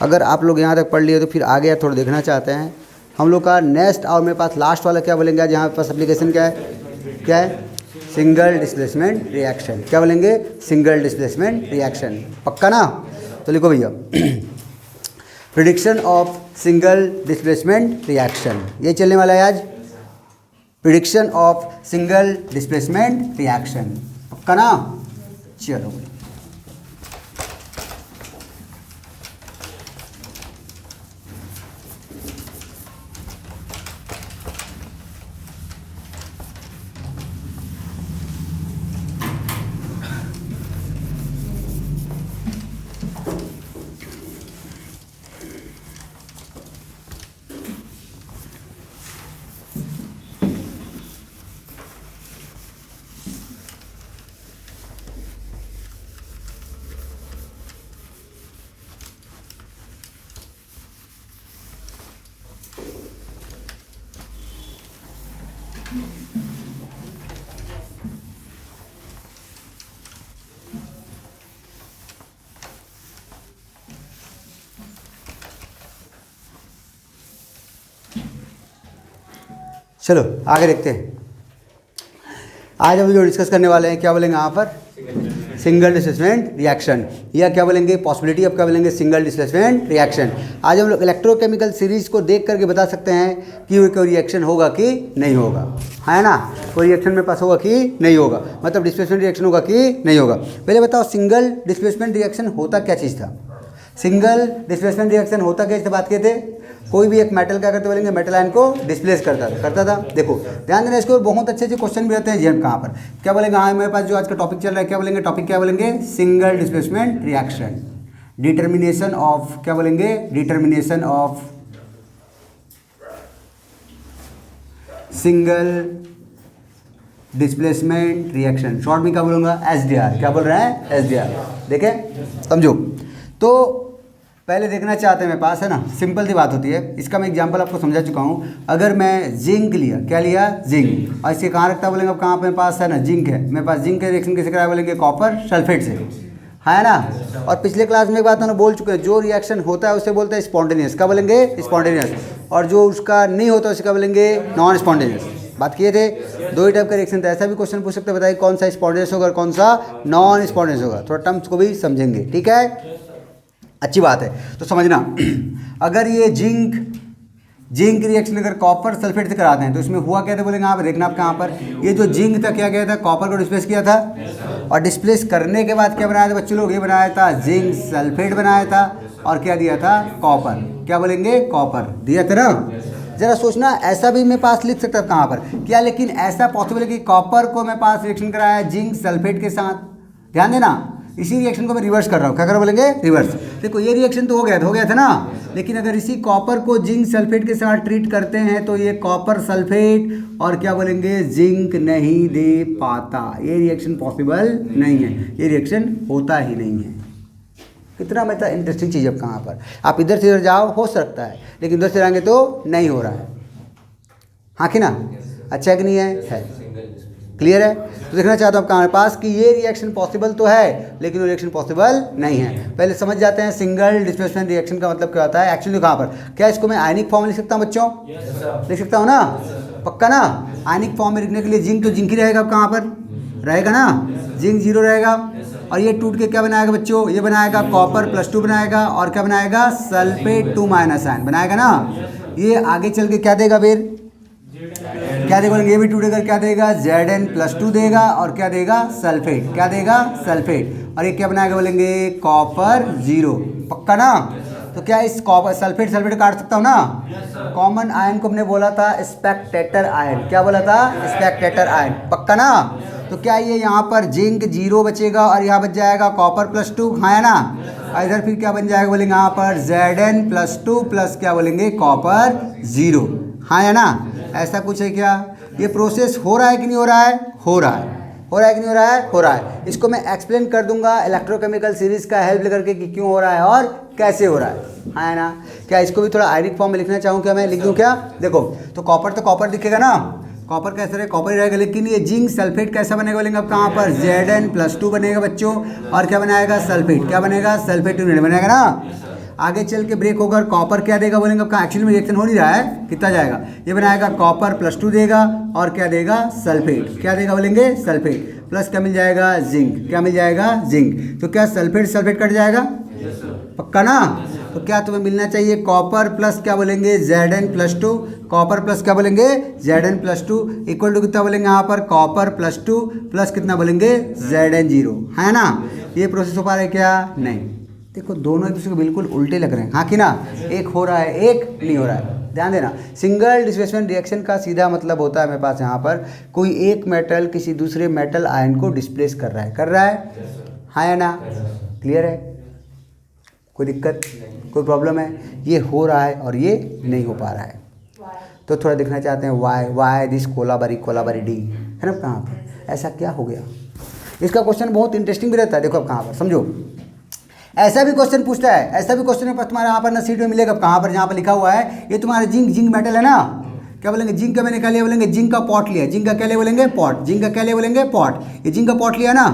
अगर आप लोग यहाँ तक पढ़ लिए तो फिर आगे थोड़ा देखना चाहते हैं हम लोग का नेक्स्ट, और मेरे पास लास्ट वाला क्या बोलेंगे आज यहाँ पास एप्लीकेशन क्या है सिंगल डिस्प्लेसमेंट रिएक्शन। क्या बोलेंगे? Single displacement reaction. पक्का ना? तो लिखो भैया prediction of single displacement reaction, ये चलने वाला है आज, prediction of single displacement reaction. पक्का ना? चलो चलो आगे देखते हैं। आज हम जो डिस्कस करने वाले हैं क्या बोलेंगे यहाँ पर? सिंगल डिस्प्लेसमेंट रिएक्शन, या क्या बोलेंगे पॉसिबिलिटी ऑफ क्या बोलेंगे सिंगल डिस्प्लेसमेंट रिएक्शन। आज हम लोग इलेक्ट्रोकेमिकल सीरीज को देख करके बता सकते हैं कि कोई रिएक्शन होगा कि नहीं होगा, है ना? कोई रिएक्शन में पास होगा कि नहीं होगा, मतलब डिस्प्लेसमेंट रिएक्शन होगा कि नहीं होगा। पहले बताओ सिंगल डिस्प्लेसमेंट रिएक्शन होता क्या चीज़ था? सिंगल डिस्प्लेसमेंट रिएक्शन होता क्या चीज़ बात किए थे? कोई भी एक मेटल क्या करते बोलेंगे मेटल आयन को डिस्प्लेस करता था। देखो ध्यान देना, इसको बहुत अच्छे अच्छे क्वेश्चन भी रहते हैं जी। कहाँ पर क्या बोलेंगे? हाँ मेरे पास जो आज का टॉपिक चल रहा है क्या बोलेंगे? टॉपिक क्या बोलेंगे? Single displacement reaction, determination of क्या बोलेंगे? Determination of single displacement reaction, short में क्या बोलूँगा? SDR। क्या बोल रहे हैं? SDR। देखें समझो, तो पहले देखना चाहते हैं मेरे पास, है ना? सिंपल सी बात होती है। इसका मैं एग्जांपल आपको समझा चुका हूँ। अगर मैं जिंक लिया, क्या लिया? जिंक, और इसे कहाँ रखता बोलेंगे? अब कहाँ पे मेरे पास है ना जिंक है, मेरे पास जिंक का रिएक्शन कैसे कराया बोलेंगे? कॉपर सल्फेट से, है ना? और पिछले क्लास में एक बात हम बोल चुके हैं, जो रिएक्शन होता है उसे बोलते हैं स्पॉन्टेनियस। क्या बोलेंगे? स्पॉन्टेनियस। और जो उसका नहीं होता उसे क्या बोलेंगे? Non spontaneous. बात किए थे। दो ही टाइप का रिएक्शन था। ऐसा भी क्वेश्चन पूछ सकते हैं, बताइए कौन सा स्पॉन्टेनियस होगा और कौन सा नॉन स्पॉन्टेनियस होगा। थोड़ा टर्म्स को भी समझेंगे, ठीक है? अच्छी बात है, तो समझना अगर ये जिंक रिएक्शन अगर कॉपर सल्फेट से कराते हैं तो इसमें हुआ क्या था बोलेंगे? आप देखना आप कहाँ पर, ये जो जिंक था क्या किया था? कॉपर को डिस्प्लेस किया था, और डिस्प्लेस करने के बाद क्या बनाया था बच्चे लोग? ये बनाया था जिंक सल्फेट बनाया था, और क्या दिया था? कॉपर। क्या बोलेंगे? कॉपर दिया था ना। जरा सोचना, ऐसा भी मेरे पास लिख सकता था कहाँ पर क्या, लेकिन ऐसा पॉसिबल है कि कॉपर को मैं पास रिएक्शन कराया जिंक सल्फेट के साथ। ध्यान देना, इसी रिएक्शन को मैं रिवर्स कर रहा हूँ। क्या कर बोलेंगे? रिवर्स। देखो ये रिएक्शन तो हो गया था ना, लेकिन अगर इसी कॉपर को जिंक सल्फेट के साथ ट्रीट करते हैं तो ये कॉपर सल्फेट और क्या बोलेंगे जिंक नहीं दे पाता। ये रिएक्शन पॉसिबल नहीं है, ये रिएक्शन होता ही नहीं है। कितना मतलब इंटरेस्टिंग चीज़ है। कहाँ पर आप इधर से इधर जाओ हो सकता है, लेकिन उधर से जाएंगे तो नहीं हो रहा है। हाँ कि ना? अच्छा कि नहीं है? क्लियर है? तो देखना चाहता हूँ आपके पास कि ये रिएक्शन पॉसिबल तो है, लेकिन वो रिएक्शन पॉसिबल नहीं है। पहले समझ जाते हैं सिंगल डिस्प्लेसमेंट रिएक्शन का मतलब क्या होता है। एक्चुअली कहाँ पर क्या इसको मैं आयनिक फॉर्म में लिख सकता हूँ बच्चों? लिख सकता हूँ ना? पक्का ना? आयनिक फॉर्म में लिखने के लिए जिंक तो जिंक ही रहेगा, कहाँ पर रहेगा ना? जिंक 0 रहेगा, और ये टूट के क्या बनाएगा बच्चों? ये बनाएगा कॉपर +2 बनाएगा, और क्या बनाएगा? सल्फेट 2- आयन बनाएगा ना। ये आगे चल के क्या देगा फिर? क्या देगा? ये भी टूटेगा, क्या देगा? Zn+2 देगा, और क्या देगा? सल्फेट। क्या देगा? सल्फेट। और ये क्या बनाएगा बोलेंगे? कॉपर 0। पक्का ना? तो क्या इस कॉपर सल्फेट काट सकता हूँ ना? कॉमन आयन को हमने बोला था स्पेक्टेटर आयन। क्या बोला था? Spectator ion. पक्का ना? तो क्या ये यहाँ पर जिंक 0 बचेगा, और यहाँ बच जाएगा कॉपर +2, हाँ है ना? और इधर फिर क्या बन जाएगा बोलेंगे? यहाँ पर Zn+2 प्लस क्या बोलेंगे? कॉपर 0, हाँ है ना? ऐसा कुछ है क्या? ये प्रोसेस हो रहा है कि नहीं हो रहा है? हो रहा है। हो रहा है कि नहीं हो रहा है? हो रहा है। इसको मैं एक्सप्लेन कर दूंगा इलेक्ट्रोकेमिकल सीरीज का हेल्प लेकर के कि क्यों हो रहा है और कैसे हो रहा है, है ना? क्या इसको भी थोड़ा आयनिक फॉर्म में लिखना चाहूँ? क्या मैं लिख दूँ क्या? देखो तो कॉपर दिखेगा ना, कॉपर कैसे रहेगा? कॉपर ही रहेगा, लेकिन ये जिंक सल्फेट कैसा बनेगा बोलेंगे? अब कहाँ पर Zn+2 बनेगा बच्चों, और क्या बनाएगा? सल्फेट। क्या बनेगा? सल्फेट बनेगा ना। आगे चल के ब्रेक होगा, कॉपर क्या देगा बोलेंगे, आपका एक्चुअली में रिएक्शन हो नहीं रहा है, कितना जाएगा, ये बनाएगा कॉपर +2 देगा और क्या देगा, सल्फेट, क्या देगा बोलेंगे, सल्फेट, प्लस क्या मिल जाएगा, जिंक, क्या मिल जाएगा, जिंक। तो क्या सल्फेट सल्फेट कट जाएगा, पक्का ना। तो क्या तुम्हें मिलना चाहिए, कॉपर प्लस क्या बोलेंगे, Zn+2, कॉपर प्लस क्या बोलेंगे, Zn+2 इक्वल टू कितना बोलेंगे यहाँ पर, कॉपर +2 प्लस कितना बोलेंगे, Zn0, है ना। ये प्रोसेस हो पा रहा है क्या, नहीं। देखो दोनों एक दूसरे को बिल्कुल उल्टे लग रहे हैं, हाँ कि ना, एक हो रहा है एक नहीं हो रहा है। ध्यान देना, सिंगल डिस्प्लेसमेंट रिएक्शन का सीधा मतलब होता है मेरे पास यहाँ पर कोई एक मेटल किसी दूसरे मेटल आयन को डिस्प्लेस कर रहा है, हाँ या ना, क्लियर है, कोई दिक्कत कोई प्रॉब्लम है, ये हो रहा है और ये नहीं हो पा रहा है। तो थोड़ा देखना चाहते हैं वाई दिस कोलाबरी डी, है ना, कहाँ पर ऐसा क्या हो गया। इसका क्वेश्चन बहुत इंटरेस्टिंग भी रहता है। देखो अब कहाँ पर समझो, ऐसा भी क्वेश्चन पूछता है, ऐसा भी क्वेश्चन पर तुम्हारे यहाँ पर ना सीट में मिलेगा, कहाँ पर, जहाँ पर लिखा हुआ है ये तुम्हारा जिंक मेटल है ना, क्या बोलेंगे, जिंक का मैंने क्या लिया बोलेंगे, जिंक का पॉट लिया, जिंक का क्या लिया बोलेंगे, पॉट, जिंक का क्या लिया बोलेंगे, पॉट, ये जिंक का पॉट लिया ना,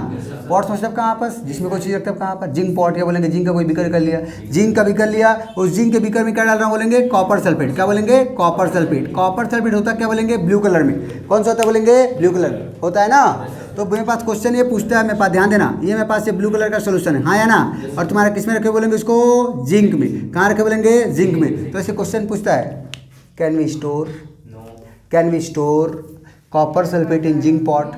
पॉट मतलब कहाँ पर, जिसमें कोई चीज़ रखते हैं कहाँ पर, जिंक पॉट, या बोलेंगे जिंक का कोई बीकर कर लिया, जिंक का बीकर लिया, उस जिंक के बीकर में क्या डाल रहा हूँ बोलेंगे, कॉपर सल्फेट, क्या बोलेंगे, कॉपर सल्फेट, कॉपर सल्फेट होता है क्या बोलेंगे, ब्लू कलर में, कौन सा होता है बोलेंगे, ब्लू कलर होता है ना। तो मेरे पास क्वेश्चन ये पूछता है, मेरे पास ध्यान देना, ये मेरे पास ये ब्लू कलर का सोल्यूशन है, हाँ या ना, और तुम्हारा किस में रखे बोलेंगे इसको, जिंक में, कहाँ रखे बोलेंगे, जिंक में। तो ऐसे क्वेश्चन पूछता है, can we store copper sulphate in zinc pot,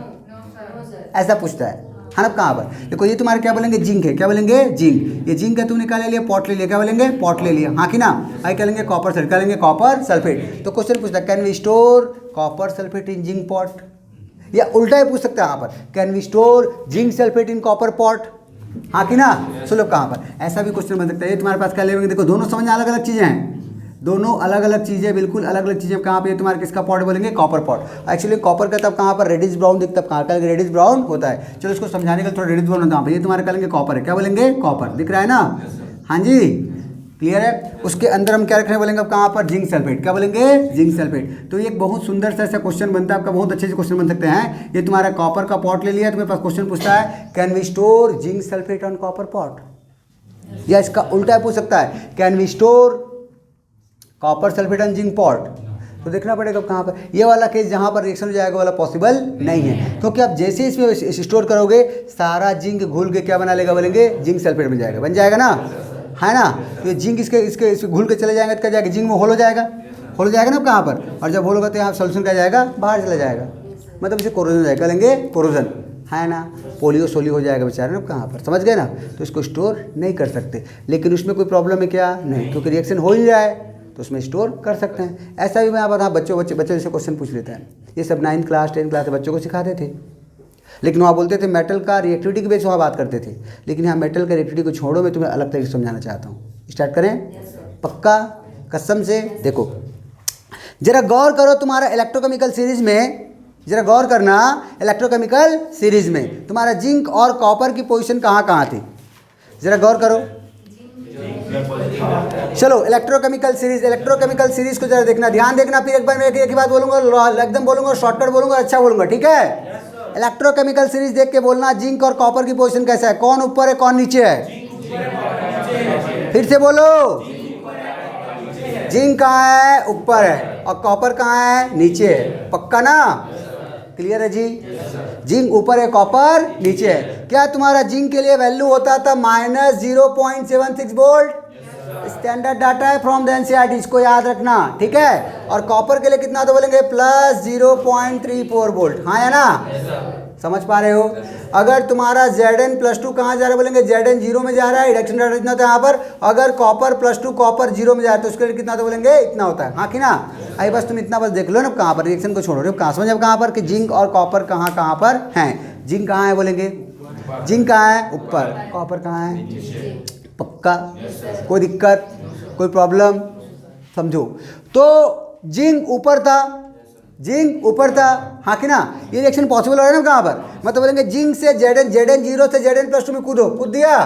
ऐसा पूछता है ना, कहाँ पर। देखो ये तुम्हारे क्या बोलेंगे, जिंक है, क्या बोलेंगे, जिंक, ये जिंक का तुमने क्या ले लिया, पॉट ले लिया, क्या बोलेंगे, पॉट ले लिया, हाँ कि ना। आई क्या लेंगे, कॉपर सल्फेट, क्या लेंगे, कॉपर सल्फेट। तो क्वेश्चन पूछता है, can we store copper sulphate in zinc pot, या उल्टा ही पूछ सकता है यहाँ पर, can we store zinc sulphate in copper pot, हाँ कि ना। सुनो कहाँ पर ऐसा भी क्वेश्चन बन सकता है। ये तुम्हारे पास क्या लेंगे, देखो दोनों समझ अलग अलग चीज़ें हैं, दोनों अलग अलग चीज़ें, बिल्कुल अलग अलग चीज़ें। कहाँ पे तुम्हारे किसका पॉट बोलेंगे, कॉपर पॉट। एक्चुअली कॉपर का तब कहाँ पर रेडिश ब्राउन दिखता है, कहाँ का रेडिश ब्राउन होता है। चलो इसको समझाने के लिए थोड़ा रेडिश ब्राउन होता है, ये तुम्हारे क्या लेंगे, कॉपर है, क्या बोलेंगे, कॉपर, दिख रहा है ना, हाँ जी, क्लियर है। उसके अंदर हम क्या रखने बोलेंगे, अब कहाँ पर, जिंक सल्फेट, क्या बोलेंगे, जिंक सल्फेट। तो ये एक बहुत सुंदर सा ऐसा क्वेश्चन बनता है आपका, बहुत अच्छे से क्वेश्चन बन सकते हैं। ये तुम्हारा कॉपर का पॉट ले लिया, तुम्हारे पास क्वेश्चन पूछता है, can we store zinc sulphate on copper pot, या इसका उल्टा पूछ सकता है, can we store copper sulphate on zinc pot. तो देखना पड़ेगा कहाँ पर, ये वाला केस जहाँ पर रिएक्शन हो जाएगा वाला पॉसिबल नहीं है, क्योंकि आप जैसे इसमें स्टोर करोगे सारा जिंक घुल के क्या बना लेगा बोलेंगे, जिंक सल्फेट बन जाएगा, बन जाएगा ना, है ना। तो ये जिंक इसके घुल के चले जाएंगे तो क्या जाएगा, जिंक में होल हो जाएगा ना कहाँ पर, और जब होल होगा तो यहाँ सोल्यूशन क्या जाएगा, बाहर चला जाएगा, मतलब इसे कोरोजन जाएगा, लेंगे कोरोजन, है ना, पोलियो सोलियो हो जाएगा बेचारे ना कहाँ पर, समझ गए ना। तो इसको स्टोर नहीं कर सकते, लेकिन उसमें कोई प्रॉब्लम है क्या, नहीं, क्योंकि रिएक्शन हो ही रहा है तो उसमें स्टोर कर सकते हैं। ऐसा भी मैं आप हाँ बच्चों जैसे क्वेश्चन पूछ लेता है, ये सब 9th क्लास 10th क्लास के बच्चों को सिखाते थे, लेकिन वहाँ बोलते थे मेटल का रिएक्टिविटी के बेस वहाँ बात करते थे, लेकिन यहाँ मेटल का रिएक्टिविटी को छोड़ो, मैं तुम्हें अलग तरीके से समझाना चाहता हूँ। स्टार्ट करें, पक्का कसम से। देखो जरा गौर करो, तुम्हारा इलेक्ट्रोकेमिकल सीरीज में जरा गौर करना, इलेक्ट्रोकेमिकल सीरीज में तुम्हारा जिंक और कॉपर की पोजीशन कहाँ कहाँ थी, जरा गौर करो। चलो इलेक्ट्रोकेमिकल सीरीज को जरा देखना, ध्यान देखना, फिर एक बार मैं एक ही बात बोलूंगा, एकदम बोलूंगा, शॉर्टकट बोलूंगा, अच्छा बोलूंगा, ठीक है। इलेक्ट्रोकेमिकल सीरीज देख के बोलना, जिंक और कॉपर की पोजीशन कैसा है, कौन ऊपर है कौन नीचे है, फिर से बोलो, जिंक कहाँ है, ऊपर है, और कॉपर कहाँ है, नीचे है, पक्का ना, क्लियर है जी। जिंक ऊपर है, कॉपर नीचे है। क्या तुम्हारा जिंक के लिए वैल्यू होता था -0.76 वोल्ट, स्टैंडर्ड डाटा है फ्रॉम द एनसीईआरटी, इसको याद रखना, ठीक है। और कॉपर के लिए कितना तो बोलेंगे +0.34 वोल्ट, हाँ या ना, समझ पा रहे हो। अगर तुम्हारा Zn+2 कहाँ जा रहा है बोलेंगे, Zn 0 में जा रहा है, रिडक्शन डाटा इतना था यहाँ पर। अगर कॉपर +2 कॉपर 0 में जा रहा है तो उसके लिए कितना तो बोलेंगे, इतना होता है, हाँ कि ना। आई बस तुम इतना बस देख लो ना, कहाँ पर रिएक्शन को छोड़ो, कहाँ समझ कहाँ पर कि जिंक और कॉपर कहाँ कहाँ पर हैं। जिंक कहाँ है बोलेंगे, जिंक कहाँ है, ऊपर, कॉपर कहाँ है, पक्का, कोई दिक्कत कोई प्रॉब्लम, समझो। तो जिंक ऊपर था, हाँ कि ना। ये रिएक्शन पॉसिबल हो रहा है ना कहाँ पर, मतलब बोलेंगे जिंक से Zn 0 से Zn+2 में कूद दिया,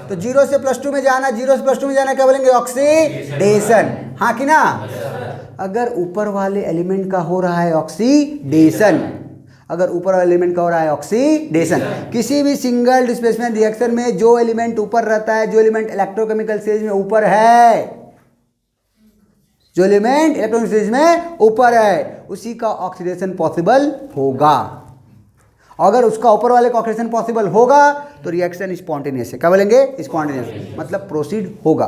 तो 0 से +2 में जाना, 0 से +2 में जाना क्या बोलेंगे, ऑक्सीडेशन, हाँ कि ना। अगर ऊपर वाले एलिमेंट का हो रहा है ऑक्सीडेशन, अगर ऊपर वाले एलिमेंट का हो रहा है ऑक्सीडेशन। किसी भी सिंगल डिस्प्लेसमेंट रिएक्शन में जो एलिमेंट ऊपर रहता है, जो एलिमेंट इलेक्ट्रोकेमिकल स्टेज में ऊपर है, जो एलिमेंट इलेक्ट्रॉनिक स्टेज में ऊपर है, उसी का ऑक्सीडेशन पॉसिबल होगा। अगर उसका ऊपर वाले का ऑक्सीडेशन पॉसिबल होगा तो रिएक्शन स्पॉन्टेनियस है। क्या बोलेंगे? स्पॉन्टेनियस, मतलब प्रोसीड होगा।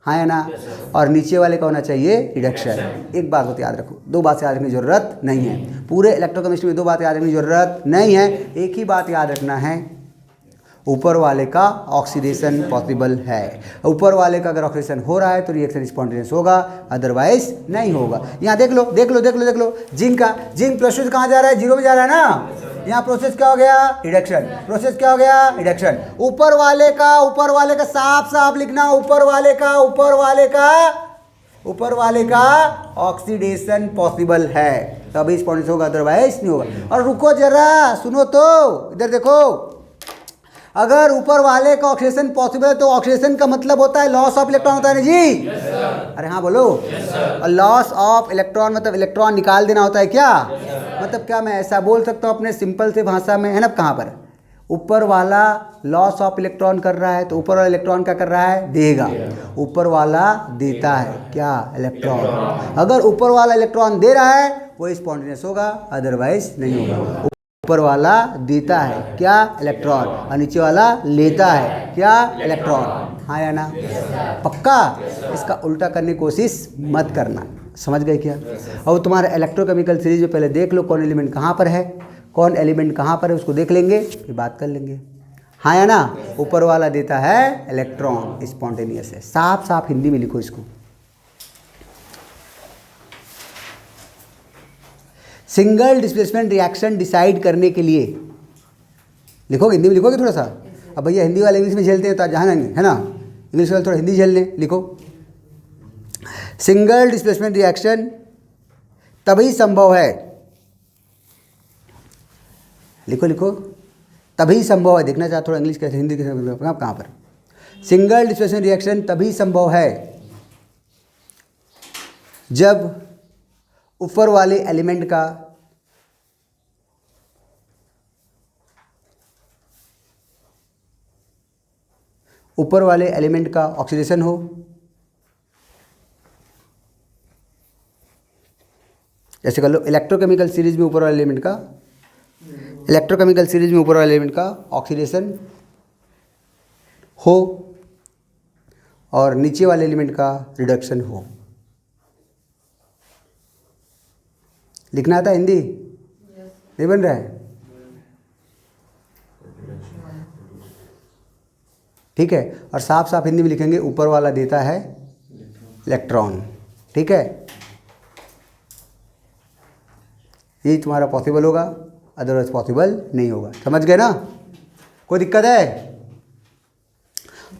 हाँ या ना? और नीचे वाले का होना चाहिए रिडक्शन। एक बात तो याद रखो, दो बात याद रखने की जरूरत नहीं है। पूरे इलेक्ट्रोकेमिस्ट्री में दो बात याद रखने की जरूरत नहीं है। एक ही बात याद रखना है, ऊपर वाले का ऑक्सीडेशन पॉसिबल है। ऊपर वाले का अगर ऑक्सीडेशन हो रहा है तो रिएक्शन स्पॉन्टेनियस होगा, अदरवाइज नहीं होगा। यहाँ देख लो देख लो देख लो देख लो, जिंक का जिंक प्रोसेस कहाँ जा रहा है? जीरो में जा रहा है ना। यहाँ प्रोसेस क्या हो गया? रिडक्शन। प्रोसेस क्या हो गया? रिडक्शन। ऊपर वाले का साफ साफ लिखना, ऊपर वाले का ऑक्सीडेशन पॉसिबल है, तभी स्पॉन्टेनियस होगा, अदरवाइज नहीं होगा। और रुको जरा, सुनो तो, इधर देखो, अगर ऊपर वाले का ऑक्सीडेशन पॉसिबल है तो ऑक्सीडेशन का मतलब होता है लॉस ऑफ इलेक्ट्रॉन होता है ना जी? अरे हाँ बोलो। और लॉस ऑफ इलेक्ट्रॉन मतलब इलेक्ट्रॉन निकाल देना होता है क्या? मतलब क्या मैं ऐसा बोल सकता हूँ अपने सिंपल से भाषा में, है ना? कहाँ पर ऊपर वाला लॉस ऑफ इलेक्ट्रॉन कर रहा है तो ऊपर वाला इलेक्ट्रॉन क्या कर रहा है? देगा। ऊपर वाला देता है क्या? इलेक्ट्रॉन। अगर ऊपर वाला इलेक्ट्रॉन दे रहा है वो स्पॉन्टेनियस होगा, अदरवाइज नहीं होगा। ऊपर वाला देता है क्या? इलेक्ट्रॉन। और नीचे वाला लेता है क्या? इलेक्ट्रॉन। हाँ या ना? पक्का? इसका उल्टा करने की कोशिश मत करना। समझ गए क्या? और तुम्हारा इलेक्ट्रोकेमिकल सीरीज में पहले देख लो कौन एलिमेंट कहाँ पर है, कौन एलिमेंट कहाँ पर है, उसको देख लेंगे फिर बात कर लेंगे। हाँ या ना? ऊपर वाला देता है इलेक्ट्रॉन, स्पॉन्टेनियस है। साफ साफ हिंदी में लिखो इसको। सिंगल डिस्प्लेसमेंट रिएक्शन डिसाइड करने के लिए लिखोगे, हिंदी में लिखोगे थोड़ा सा। अब भैया हिंदी वाले इंग्लिश में झेलते हैं तो जहाँ है ना, इंग्लिश वाले थोड़ा हिंदी झेल लें। लिखो, सिंगल डिस्प्लेसमेंट रिएक्शन तभी संभव है, लिखो लिखो, तभी संभव है। देखना चाहते थोड़ा इंग्लिश कैसे, हिंदी कैसे, कहाँ पर? सिंगल डिस्प्लेसमेंट रिएक्शन तभी संभव है जब ऊपर वाले एलिमेंट का ऑक्सीडेशन हो, जैसे कर लो इलेक्ट्रोकेमिकल सीरीज में ऊपर वाले एलिमेंट का ऑक्सीडेशन हो और नीचे वाले एलिमेंट का रिडक्शन हो। लिखना आता हिंदी? नहीं बन रहा है? ठीक है। और साफ साफ हिंदी में लिखेंगे, ऊपर वाला देता है इलेक्ट्रॉन। ठीक है, ये तुम्हारा पॉसिबल होगा, अदरवाइज पॉसिबल नहीं होगा। समझ गए ना? कोई दिक्कत है?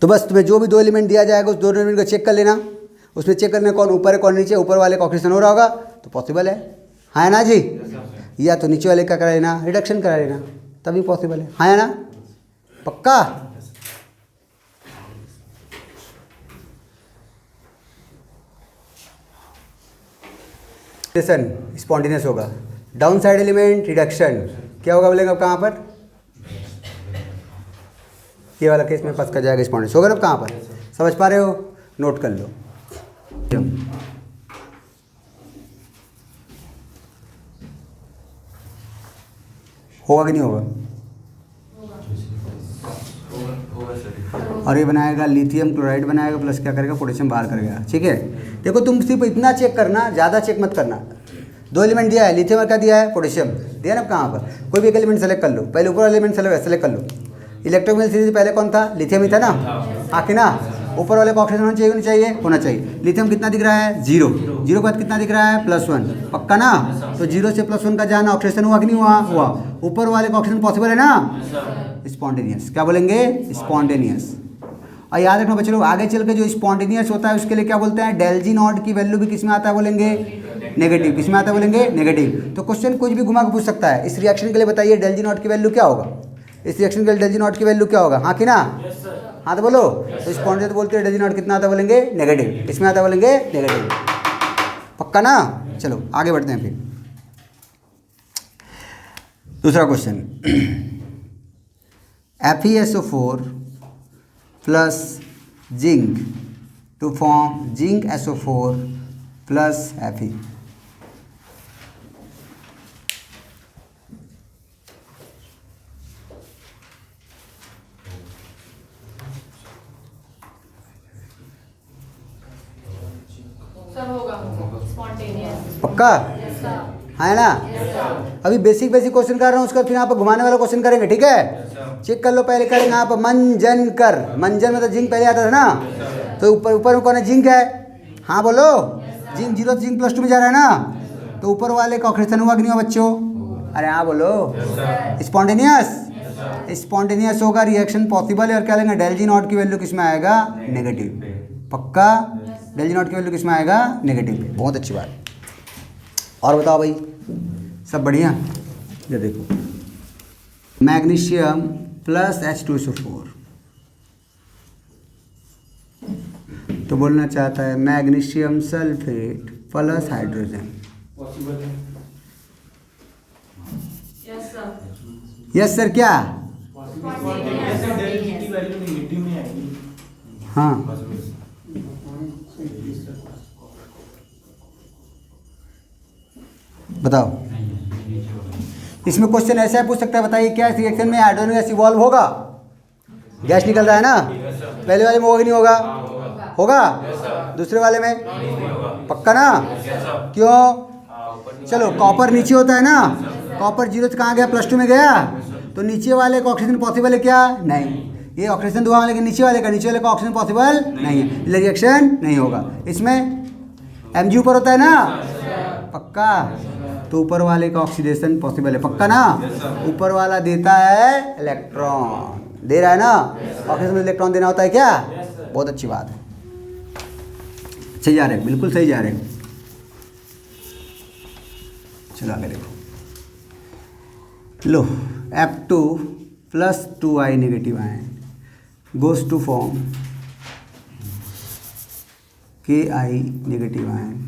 तो बस तुम्हें जो भी दो एलिमेंट दिया जाएगा उस दो एलिमेंट को चेक कर लेना, उसमें चेक करना कौन ऊपर है कौन नीचे। ऊपर वाले का ऑक्सीडेशन हो रहा होगा तो पॉसिबल है, हाँ है ना जी? या तो नीचे वाले का करा लेना, रिडक्शन करा लेना, तभी पॉसिबल है, हाँ है ना? पक्का? स्पॉन्टेनियस होगा। डाउन साइड एलिमेंट रिडक्शन क्या होगा बोलेंगे अब कहाँ पर? ये वाला केस में फंस कर जाएगा, स्पॉन्टेनियस होगा ना। अब कहाँ पर? समझ पा रहे हो? नोट कर लो। होगा कि नहीं होगा? और ये बनाएगा लिथियम क्लोराइड बनाएगा, प्लस क्या करेगा? पोटेशियम बाहर करेगा। ठीक है, देखो तुम सिर्फ इतना चेक करना, ज़्यादा चेक मत करना। दो एलिमेंट दिया है, लिथियम और क्या दिया है? पोटेशियम दिया ना। कहाँ पर? कोई भी एक एलिमेंट सेलेक्ट कर लो, पहले ऊपर एलिमेंट सेलेक्ट कर लो। इलेक्ट्रोकेमिकल सीरीज पहले कौन था? लिथियम ही था ना, आखिर ना। ऊपर वाले का ऑक्सीजन होना चाहिए, होना चाहिए। लिथियम कितना दिख रहा है? जीरो। जीरो के बाद कितना दिख रहा है? +1। पक्का ना? तो जीरो से +1 का जाना, ऑक्सीडेशन हुआ कि नहीं हुआ? हुआ। ऊपर वाले का ऑक्सीजन पॉसिबल है ना? स्पॉन्टेनियस। क्या बोलेंगे? स्पॉन्टेनियस। और याद रखना बच्चों, आगे चल के जो स्पॉन्टेनियस होता है उसके लिए क्या बोलते हैं? डेल जी नॉट की वैल्यू भी किस में आता है बोलेंगे? नेगेटिव। किस में आता है बोलेंगे? नेगेटिव। तो क्वेश्चन कुछ भी घुमा के पूछ सकता है। इस रिएक्शन के लिए बताइए डेल जी नॉट की वैल्यू क्या होगा? इस रिएक्शन के लिए डेल जी नॉट की वैल्यू क्या होगा? हाँ कि ना? हाँ तो बोलो। तो स्पॉन्टेनियस बोलते हैं डेल जी नॉट कितना आता बोलेंगे? नेगेटिव। इसमें आता बोलेंगे? नेगेटिव। पक्का ना? चलो आगे बढ़ते हैं फिर। दूसरा question, FeSO4 plus zinc to form zinc SO4 plus Fe। पक्का है ना? अभी बेसिक क्वेश्चन कर रहा हूँ, उसका फिर यहाँ पर घुमाने वाला क्वेश्चन करेंगे, ठीक है? चेक कर लो, पहले करेंगे यहाँ पर मंजन कर, मंजन में तो जिंक पहले आता था ना, तो ऊपर में कौन है? जिंक है। हाँ बोलो, जिंक 0 से जिंक +2 में जा रहा है ना, तो ऊपर वाले का ऑक्सीडेशन हुआ कि नहीं हुआ बच्चों? अरे हाँ बोलो, स्पॉन्टेनियस होगा, रिएक्शन पॉसिबल है। और क्या लेंगे? डेल जी नॉट की वैल्यू किस में आएगा? नेगेटिव। पक्का, डेल जी नॉट की वैल्यू किस में आएगा? नेगेटिव। बहुत अच्छी बात। और बताओ भाई, सब बढ़िया? ये देखो, मैग्नीशियम प्लस H2SO4, तो बोलना चाहता है magnesium sulphate plus hydrogen. Yes sir, क्या? हाँ, बताओ। इसमें क्वेश्चन ऐसा है पूछ सकता है, बताइए क्या इस रिएक्शन में हाइड्रोजन गैस इवॉल्व होगा? गैस निकल रहा है ना, पहले वाले में होगा कि नहीं होगा? होगा। दूसरे वाले में? पक्का ना? क्यों? चलो, कॉपर नीचे होता है ना, कॉपर 0 से कहाँ गया? +2 में गया, तो नीचे वाले का ऑक्सीजन पॉसिबल है क्या? नहीं। ये ऑक्सीजन धुआं, लेकिन नीचे वाले का ऑक्सीजन पॉसिबल नहीं है, इसलिए रिएक्शन नहीं होगा। इसमें Mg ऊपर होता है ना, पक्का, तो ऊपर वाले का ऑक्सीडेशन पॉसिबल है। पक्का ना? ऊपर वाला देता है इलेक्ट्रॉन, दे रहा है ना, ऑक्सीजन में इलेक्ट्रॉन देना होता है क्या? बहुत अच्छी बात है, सही जा रहे हैं, बिल्कुल सही जा रहे हैं। चलो आगे देखो, लो, F2 plus 2I negative ion goes to form KI negative ion,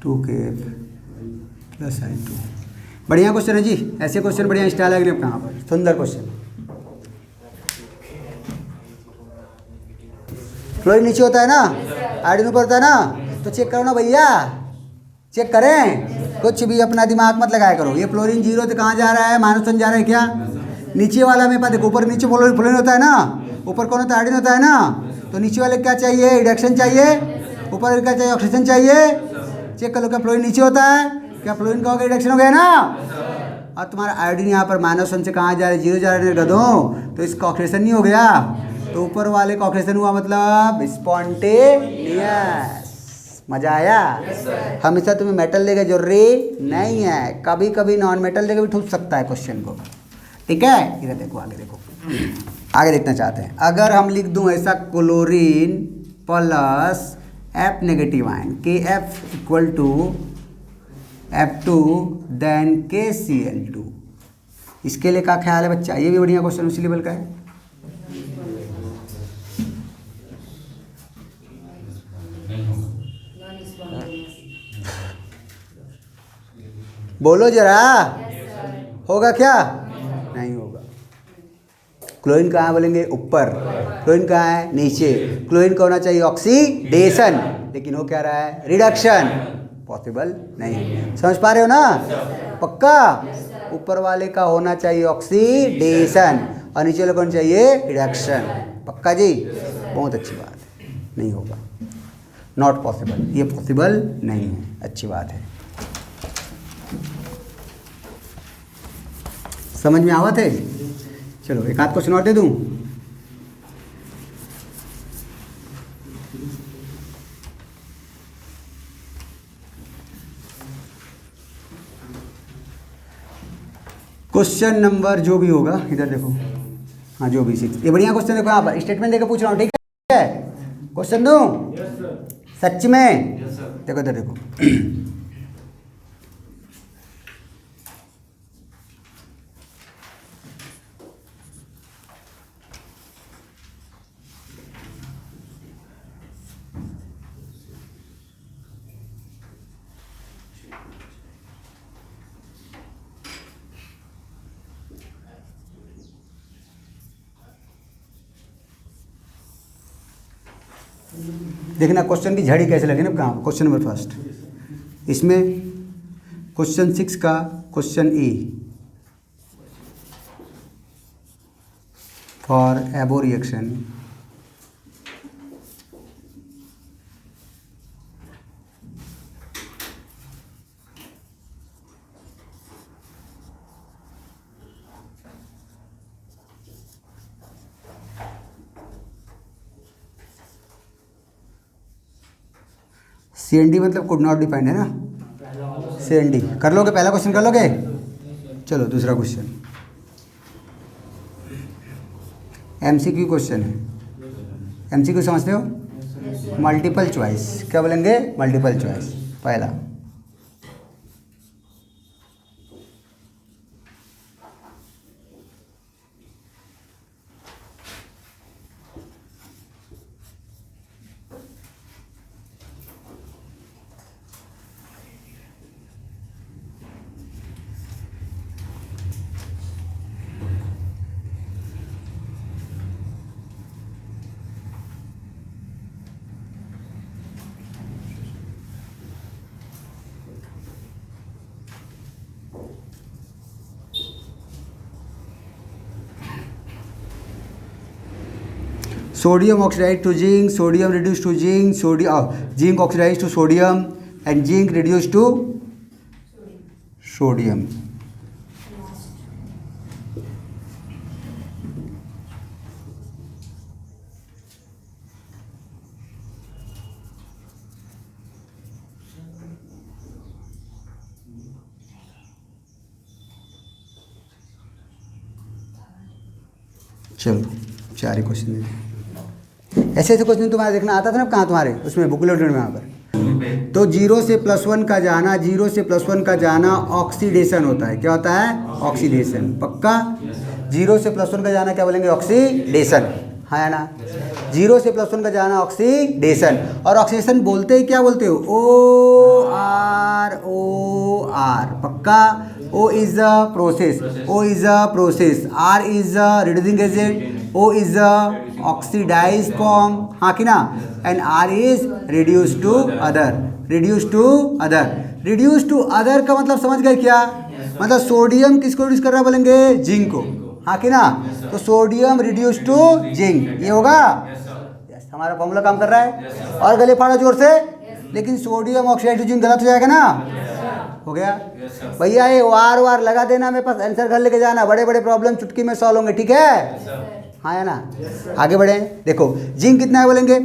KF plus I2। बढ़िया क्वेश्चन है जी, ऐसे क्वेश्चन बढ़िया स्टाइल है कहाँ पर, सुंदर क्वेश्चन। फ्लोरीन नीचे होता है ना, आयोडीन ऊपर होता है ना, तो चेक करो ना भैया, चेक करें, कुछ भी अपना दिमाग मत लगाया करो। ये फ्लोरीन 0 से कहाँ जा रहा है? -1 जा रहा है क्या? नीचे वाला में देखो, ऊपर नीचे फ्लोरीन होता है ना, ऊपर कौन होता है? आयोडीन होता है ना, तो नीचे वाले क्या चाहिए? रिडक्शन चाहिए, ऊपर क्या चाहिए? ऑक्सीजन चाहिए। चेक कर लो, क्या फ्लोरीन नीचे होता है? क्या फ्लोरीन का रिडक्शन हो गया ना? और तुम्हारा आयोडीन यहाँ पर -1 से कहाँ जा रहा है? 0 जा रहा है गधों, तो इसका ऑक्सीडेशन नहीं हो गया, तो ऊपर वाले का ऑक्सीडेशन हुआ, मतलब स्पॉन्टेनियस। मजा आया? हमेशा तुम्हें मेटल लेके जरूरी नहीं है, कभी कभी नॉन मेटल लेके भी ठूस सकता है क्वेश्चन को, ठीक है? इधर देखो, आगे देखो, आगे देखना चाहते हैं। अगर हम लिख दूं ऐसा, chlorine plus F negative ion KF equal to F2 then KCl2, इसके लिए क्या ख्याल है बच्चा? ये भी बढ़िया क्वेश्चन उसी लेवल का है। बोलो जरा, होगा क्या? नहीं होगा। क्लोरीन कहाँ बोलेंगे? ऊपर। क्लोरीन कहाँ है? नीचे। क्लोरीन का होना चाहिए ऑक्सीडेशन, लेकिन हो क्या रहा है? रिडक्शन। पॉसिबल नहीं। समझ पा रहे हो ना? पक्का? ऊपर वाले का होना चाहिए ऑक्सीडेशन और नीचे वाले को होना चाहिए रिडक्शन। पक्का जी? बहुत अच्छी बात है। नहीं होगा, नॉट पॉसिबल, ये पॉसिबल नहीं है। अच्छी बात है, समझ में आवत है? चलो एक आध क्वेश्चन और दे दूं। क्वेश्चन नंबर जो भी होगा, इधर देखो, हाँ जो भी 6, ये बढ़िया क्वेश्चन देखो, यहाँ पर स्टेटमेंट देकर पूछ रहा हूँ, ठीक है? क्वेश्चन दूं? सच में? देखो इधर देखो, देखना क्वेश्चन की झड़ी कैसे लगे ना कहाँ, क्वेश्चन नंबर फर्स्ट, इसमें क्वेश्चन 6 का क्वेश्चन ई फॉर एबो रिएक्शन CND मतलब कुड नॉट डिफाइंड है ना, CND कर लोगे, पहला क्वेश्चन कर लोगे। चलो दूसरा क्वेश्चन MCQ क्वेश्चन है। MCQ समझते हो, मल्टीपल चॉइस, क्या बोलेंगे, मल्टीपल चॉइस। पहला sodium oxide to zinc, sodium reduced to zinc, zinc oxidized to sodium and zinc reduced to sodium। चलो 4 ही क्वेश्चन है। ऐसे ऐसे क्वेश्चन तुम्हारे देखना आता था ना कहाँ, तुम्हारे उसमें बुकलेट में यहाँ पर। तो 0 से +1 का जाना, 0 से +1 का जाना ऑक्सीडेशन होता है। क्या होता है, ऑक्सीडेशन। पक्का, 0 से +1 का जाना क्या बोलेंगे, ऑक्सीडेशन, हाँ या ना। 0 से +1 का जाना ऑक्सीडेशन, और ऑक्सीडेशन बोलते ही क्या बोलते हो, OR। पक्का, O is a process, O is a process, R is a reducing agent, O is a oxidized form, हाँ कि ना, and R is reduced to other, reduced to other। reduced to other का मतलब समझ गए क्या, मतलब सोडियम किसको रिड्यूस कर रहा है, बोलेंगे जिंक को, हाँ कि ना। तो सोडियम रिड्यूस टू जिंक, ये होगा, यस, हमारा फॉर्मूला काम कर रहा है। और गले फाड़ा जोर से, लेकिन सोडियम ऑक्साइड टू जिंक गलत हो जाएगा ना, हो गया भैया। ये वार लगा देना, मेरे पास आंसर घर लेके जाना, बड़े बड़े प्रॉब्लम चुटकी में सॉल्व होंगे, ठीक है, हाँ है ना। आगे बढ़े, देखो जिंक कितना है, बोलेंगे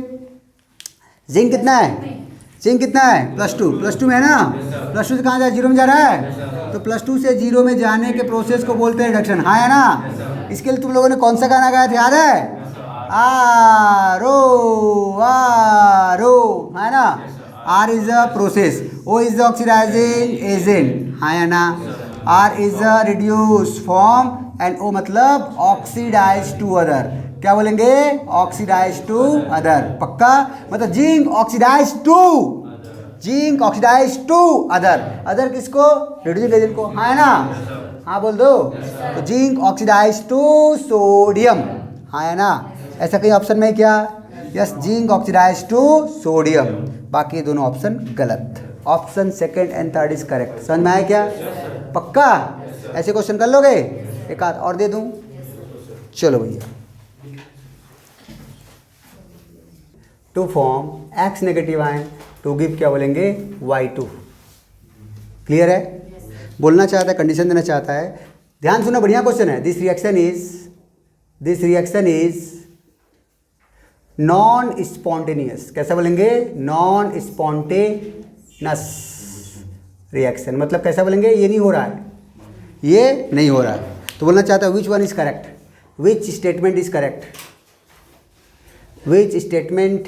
जिंक कितना है, जिंक कितना है, +2 में है ना। +2 से कहाँ जा, 0 में जा रहा है, तो +2 से 0 में जाने के प्रोसेस को बोलते हैं रिडक्शन, हाँ है ना। इसके लिए तुम लोगों ने कौन सा गाना गाया था, याद है, आरो, है ना। R is a process, O is the oxidizing agent, हाँ या ना। R is a reduced form and O मतलब oxidized to other, क्या बोलेंगे, oxidized to other। पक्का, मतलब जिंक ऑक्सीडाइज्ड टू अदर किसको, रिड्यूसिंग एजेंट को, हाँ है ना, हाँ बोल दो। तो जिंक ऑक्सीडाइज्ड टू सोडियम, हाँ है ना। ऐसा कहीं ऑप्शन में क्या, yes, zinc oxidised to sodium. बाकी दोनों ऑप्शन गलत, option second and third is correct. समझ में आया क्या, पक्का। ऐसे क्वेश्चन कर लोगे, एक आध और दे दूं, चलो भैया। To form X negative ion to give क्या बोलेंगे, Y2। क्लियर है, बोलना चाहता है, कंडीशन देना चाहता है। ध्यान सुनो, बढ़िया क्वेश्चन है। This reaction is non spontaneous, कैसा बोलेंगे, नॉन स्पॉन्टेनस रिएक्शन, मतलब कैसा बोलेंगे, ये नहीं हो रहा है, ये नहीं हो रहा है। तो बोलना चाहता है which one is correct, which statement is correct, which statement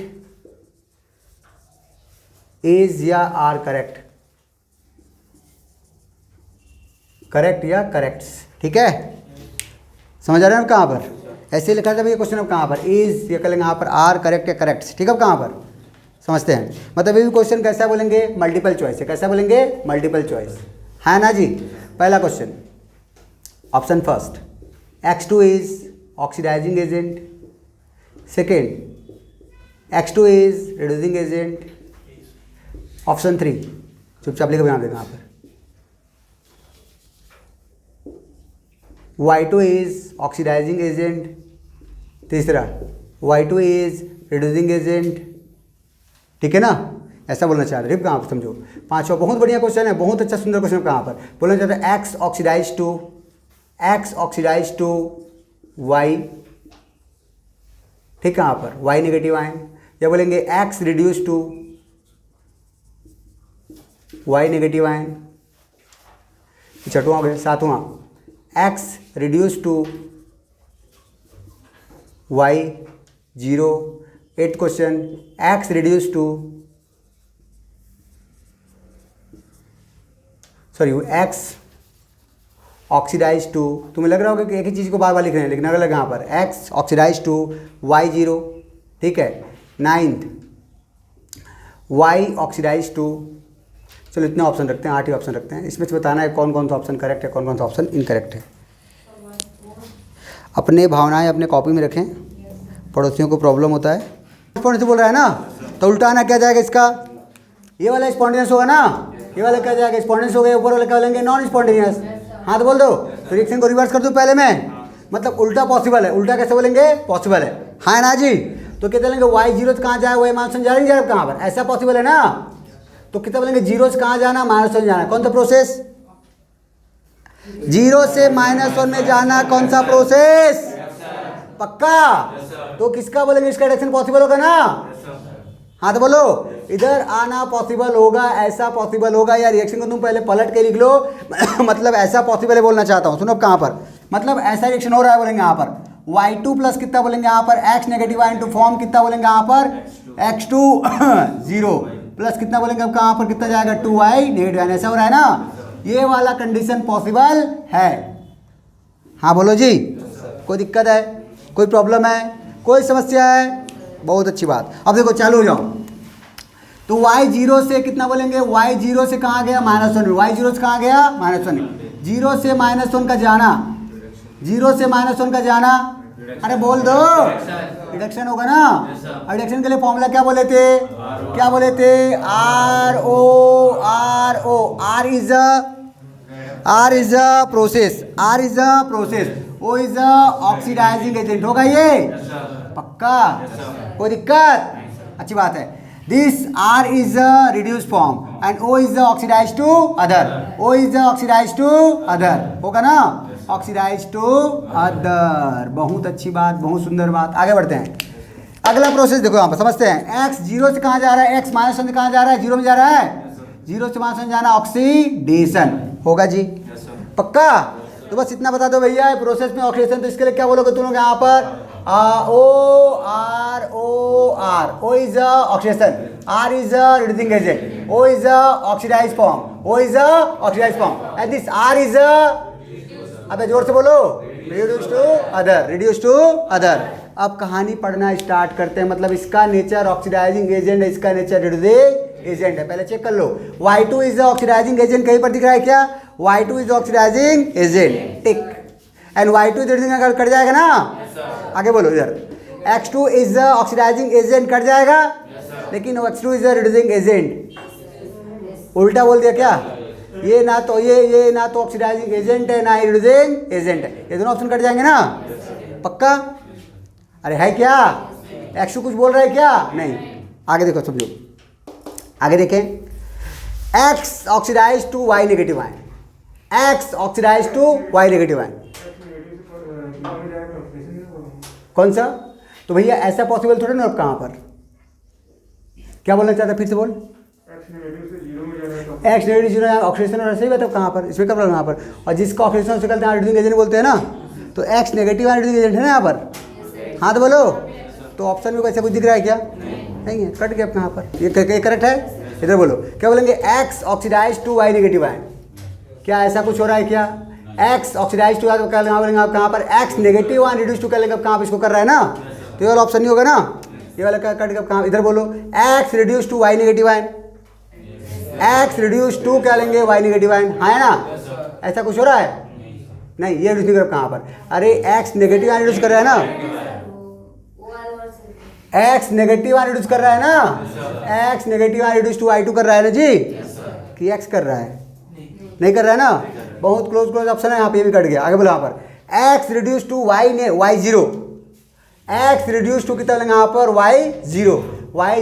is या आर करेक्ट, करेक्ट या करेक्ट, ठीक है। समझ आ रहे हैं कहाँ पर, ऐसे लिखा था भैया क्वेश्चन, अब कहाँ पर इज, ये करेंगे यहाँ पर आर, करेक्ट या करेक्ट, ठीक है। अब कहाँ पर समझते हैं, मतलब ये भी क्वेश्चन कैसा बोलेंगे, मल्टीपल चॉइस है, कैसा बोलेंगे, मल्टीपल चॉइस, है ना जी। पहला question, option first, X2 is oxidising agent, second X2 is reducing agent, option 3 चुपचाप लिख बना देगा यहाँ पर। Y2 इज ऑक्सीडाइजिंग एजेंट, तीसरा Y2 इज रिड्यूसिंग एजेंट, ठीक है ना, ऐसा बोलना चाह रहे हैं कहाँ पर, समझो। पांचवा बहुत बढ़िया क्वेश्चन है, बहुत अच्छा सुंदर क्वेश्चन। कहाँ पर बोलना चाहते हैं X ऑक्सीडाइज टू Y, ठीक, कहाँ पर Y नेगेटिव आयन, या बोलेंगे X reduce to Y negative ion, छठवां हो गया। सातवां X reduce to Y 0। 8th question X reduce to X oxidise to, तुम्हें लग रहा होगा कि एक ही चीज़ को बार बार लिख रहे हैं, लेकिन अलग यहाँ पर X ऑक्सीडाइज टू Y 0, ठीक है। 9th Y ऑक्सीडाइज टू, चलो इतने ऑप्शन रखते हैं, 8 ही ऑप्शन रखते हैं। इसमें से बताना है कौन कौन सा ऑप्शन करेक्ट है, कौन कौन सा ऑप्शन इनकरेक्ट है। अपने भावनाएं अपने कॉपी में रखें, पड़ोसियों को प्रॉब्लम होता है। स्पॉन्टेनियस बोल रहा है ना, तो उल्टा आना क्या जाएगा इसका, ये वाला स्पॉन्टेनियस होगा ना, ये वाला क्या जाएगा, स्पॉन्टेनियस हो गया, ऊपर वाला क्या बोलेंगे नॉन स्पॉन्टेनियस। हाँ तो बोल दो, तो रिएक्शन को रिवर्स कर दो पहले में, मतलब उल्टा पॉसिबल है। उल्टा कैसे बोलेंगे, पॉसिबल है, हाँ ना जी। तो क्या बोलेंगे Y 0 कहाँ जाए, वो माइनस जा रही है कहाँ पर, ऐसा पॉसिबल है ना। तो कितना बोलेंगे 0 से कहाँ जाना, -1 जाना, कौन सा प्रोसेस, 0 से -1 में जाना, कौन सा प्रोसेस, पक्का। तो किसका बोलेंगे, इसका रिएक्शन पॉसिबल होगा ना, हाँ तो बोलो, इधर आना पॉसिबल होगा, ऐसा पॉसिबल होगा। या रिएक्शन को तुम पहले पलट के लिख लो मतलब ऐसा पॉसिबल है बोलना चाहता हूँ, सुनो कहाँ पर, मतलब ऐसा रिएक्शन हो रहा है बोलेंगे यहाँ पर Y2 प्लस कितना बोलेंगे यहाँ पर X negative ion to form कितना बोलेंगे यहाँ पर X2 0 प्लस कितना बोलेंगे अब कहाँ पर कितना जाएगा 2Y नेगेटिव आयन, ऐसा हो रहा है ना, ये वाला कंडीशन पॉसिबल है। हाँ बोलो जी, कोई दिक्कत है, कोई प्रॉब्लम है, कोई समस्या है, बहुत अच्छी बात। अब देखो चालू हो जाओ, तो Y 0 से कितना बोलेंगे, Y 0 से कहाँ गया -1, Y 0 से कहाँ गया -1, 0 से -1 का जाना, 0 से -1 का जाना, अरे बोल दो, रिडक्शन होगा ना। रिडक्शन के लिए फॉर्मूला क्या बोले थे, क्या बोले थे, RO, R is a process, O is a oxidising agent, होगा ये पक्का, कोई दिक्कत, अच्छी बात है। This R is a reduce form and O is oxidise to other, होगा ना, ऑक्सीडाइज टू अदर, बहुत अच्छी बात, बहुत सुंदर बात। आगे बढ़ते हैं, अगला प्रोसेस देखो यहाँ पर समझते हैं। X 0 से कहाँ जा रहा है, X -1 से कहाँ जा रहा है, 0 में जा रहा है, 0 से -1 जाना, ऑक्सीडेशन होगा जी, पक्का। तो बस इतना बता दो भैया, प्रोसेस में ऑक्सीडेशन, तो इसके लिए क्या बोलोगे तुम लोग यहाँ पर, O is oxidation, R is reducing agent, O is oxidise form, and this R is अबे जोर से बोलो, रिड्यूस टू अदर। अब कहानी पढ़ना स्टार्ट करते हैं, मतलब इसका नेचर ऑक्सीडाइजिंग एजेंट है, इसका नेचर रिड्यूसिंग एजेंट है। पहले चेक कर लो, Y2 इज ऑक्सीडाइजिंग एजेंट, कहीं पर दिख रहा है क्या, Y2 is oxidising agent, tick, and Y2 reducing cut जाएगा ना, आगे बोलो इधर, X2 is oxidising agent cut जाएगा, लेकिन X2 इज रिड्यूसिंग एजेंट, उल्टा बोल दिया क्या, ये ना तो ऑक्सीडाइजिंग एजेंट है ना रिड्यूसिंग एजेंट है, ये दोनों ऑप्शन कट जाएंगे ना, पक्का। अरे है क्या, X2 कुछ बोल रहा है क्या, नहीं, आगे देखो समझो, आगे देखें, X oxidise to Y negative ion, X oxidise to Y negative ion, कौन सा, तो भैया ऐसा पॉसिबल थोड़ा ना, कहाँ पर क्या बोलना चाहता, फिर से बोल, X नेगेटिव 0 ऑक्सीडेशन और सही बात है, कहाँ पर इसमें क्या प्रॉब्लम यहाँ पर, और जिसका ऑक्सीडेशन से करते हैं रिड्यूसिंग एजेंट बोलते हैं ना, तो X नेगेटिव रिड्यूसिंग एजेंट है ना यहाँ पर, हाँ तो बोलो, तो ऑप्शन में कैसे कुछ दिख रहा है क्या, नहीं है, कट गया कहाँ पर, ये करेक्ट है, इधर बोलो, क्या बोलेंगे, X oxidise to Y negative ion, क्या ऐसा कुछ हो रहा है क्या, X ऑक्सीडाइज टू बोलेंगे आप कहाँ पर, X negative ion reduce to कर लेंगे, कहाँ पर इसको कर रहा है ना, तो ये वाला ऑप्शन नहीं होगा ना, ये वाला क्या कट गया कहाँ, इधर बोलो, X reduce to Y negative ion, X reduce to क्या लेंगे Y नेगेटिव आयन, हाँ है ना, ऐसा कुछ हो रहा है, नहीं, ये रिड्यूस कहाँ पर, अरे X नेगेटिव आयन रिड्यूस कर रहा है ना, एक्स नेगेटिव आयन रिड्यूस कर रहा है ना, X negative ion reduce to I2 कर रहा है ना जी, कि एक्स कर रहा है, नहीं कर रहा है ना, बहुत क्लोज ऑप्शन है यहाँ पे, ये भी कट गया। आगे बोलो यहाँ पर एक्स रिड्यूस टू वाई ने Y zero, X reduce to कितना लेंगे यहाँ पर वाई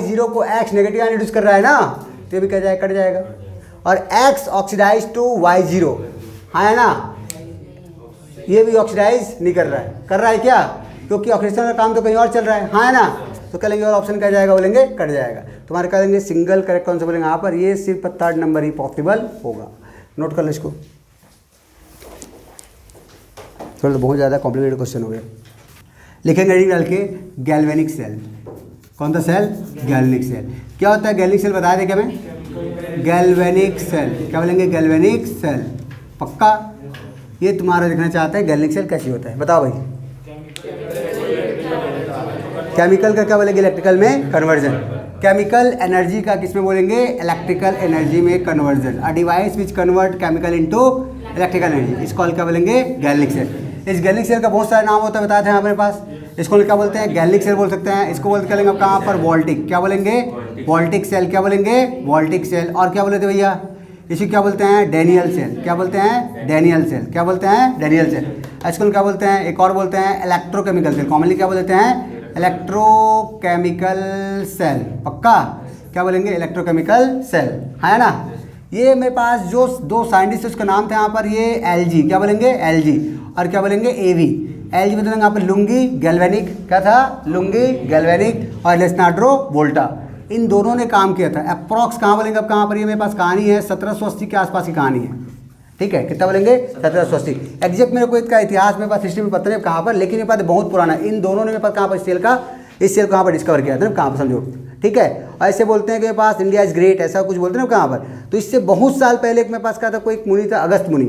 जीरो को एक्स नेगेटिव आयन रिड्यूस कर रहा है ना, तो ये भी कट जाएगा। और X oxidize to Y zero, हाँ है ना, ये भी ऑक्सीडाइज नहीं कर रहा है क्या, क्योंकि ऑक्सीडेशन का काम तो कहीं और चल रहा है, हाँ है ना, तो कह लेंगे और ऑप्शन कट जाएगा, बोलेंगे कट जाएगा। तुम्हारे कह देंगे सिंगल करेक्ट कौन सा बोलेंगे यहाँ पर, ये सिर्फ 3rd नंबर ही पॉसिबल होगा। नोट कर लो इसको, थोड़ा बहुत ज़्यादा कॉम्प्लिकेटेड क्वेश्चन हो गया। लिखेंगे रीडिंग डाल के गैल्वेनिक सेल, कौन सा सेल, गैल्वेनिक सेल। क्या होता है गैल्वेनिक सेल, बता दें क्या मैं, गैल्वेनिक सेल, क्या बोलेंगे गैल्वेनिक सेल, पक्का। ये तुम्हारा देखना चाहता है गैल्वेनिक सेल कैसे होता है, बताओ भाई। केमिकल का क्या बोलेंगे, इलेक्ट्रिकल में कन्वर्जन, केमिकल एनर्जी का किस में बोलेंगे, इलेक्ट्रिकल एनर्जी में conversion, a device which convert chemical into electrical energy, इस कॉल क्या बोलेंगे गैल्वेनिक सेल। इस गैल्वेनिक सेल का बहुत सारे नाम होता है, बताते हैं हमारे पास। इसको क्या बोलते हैं, गैल्वेनिक सेल बोल सकते हैं, इसको बोलते करेंगे कहाँ पर, वोल्टिक, क्या बोलेंगे वोल्टिक सेल, क्या बोलेंगे वोल्टिक सेल। और क्या बोले थे भैया, इसी क्या बोलते हैं डेनियल सेल, क्या बोलते हैं डेनियल सेल, क्या बोलते हैं डेनियल सेल। इसको क्या बोलते हैं, एक और बोलते हैं इलेक्ट्रोकेमिकल सेल, कॉमनली क्या बोलते हैं इलेक्ट्रोकेमिकल सेल, पक्का क्या बोलेंगे इलेक्ट्रोकेमिकल सेल, है ना। ये मेरे पास जो 2 साइंटिस्ट उसका नाम था यहाँ पर, ये LG, क्या बोलेंगे LG, और क्या बोलेंगे AV। LG मतलब यहाँ पर लुंगी गैल्वेनिक, क्या था लुंगी गैल्वेनिक, और लेस्नार्डो वोल्टा, इन दोनों ने काम किया था। अप्रॉक्स कहाँ बोलेंगे अब, कहाँ पर, ये मेरे पास कहानी है 1780 के आसपास की कहानी है, ठीक है, कितना बोलेंगे 1780। एग्जैक्ट मेरे को इसका इतिहास मेरे पास हिस्ट्री में पता नहीं कहाँ पर, लेकिन मेरे पास बहुत पुराना, इन दोनों ने मेरे पास कहाँ पर इस सेल को कहाँ पर डिस्कवर किया था ना, कहाँ पर समझो, ठीक है। ऐसे बोलते हैं कि मेरे पास इंडिया इज ग्रेट, ऐसा कुछ बोलते हैं ना कहाँ पर। तो इससे बहुत साल पहले मेरे पास क्या था, कोई एक मुनि था अगस्त मुनि,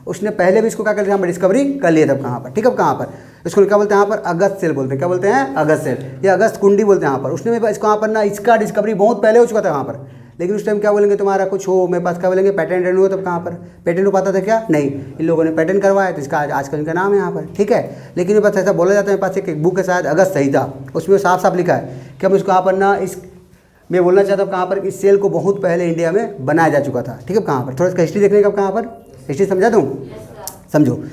उसने पहले भी इसको क्या कर लिया, डिस्कवरी कर लिया था कहाँ पर, ठीक है। कहाँ पर इसको क्या बोलते हैं यहाँ पर, अगस्त सेल बोलते हैं, क्या बोलते हैं अगस्त सेल, या अगस्त कुंडी बोलते हैं यहाँ पर। उसने मेरे पास इसको यहाँ पर ना, इसका डिस्कवरी बहुत पहले हो चुका था वहाँ पर, लेकिन उस टाइम क्या बोलेंगे तुम्हारा कुछ हो, मेरे पास क्या बोलेंगे पेटेंट नहीं हुआ, तब कहाँ पर पेटेंट हो पाता था क्या, नहीं, इन लोगों ने पेटेंट करवाया, तो इसका आजकल इनका नाम है यहाँ पर, ठीक है। लेकिन मेरे पास ऐसा बोला जाता है, मेरे पास एक बुक है शायद अगस्त सही था, उसमें साफ साफ लिखा है कि हम इसको यहाँ पर ना, इस मैं बोलना चाहता हूँ कहाँ पर, इस सेल को बहुत पहले इंडिया में बनाया जा चुका था, ठीक है। कहाँ पर थोड़ा इसका हिस्ट्री देखने का, कहाँ पर हिस्ट्री समझा दूँ, समझो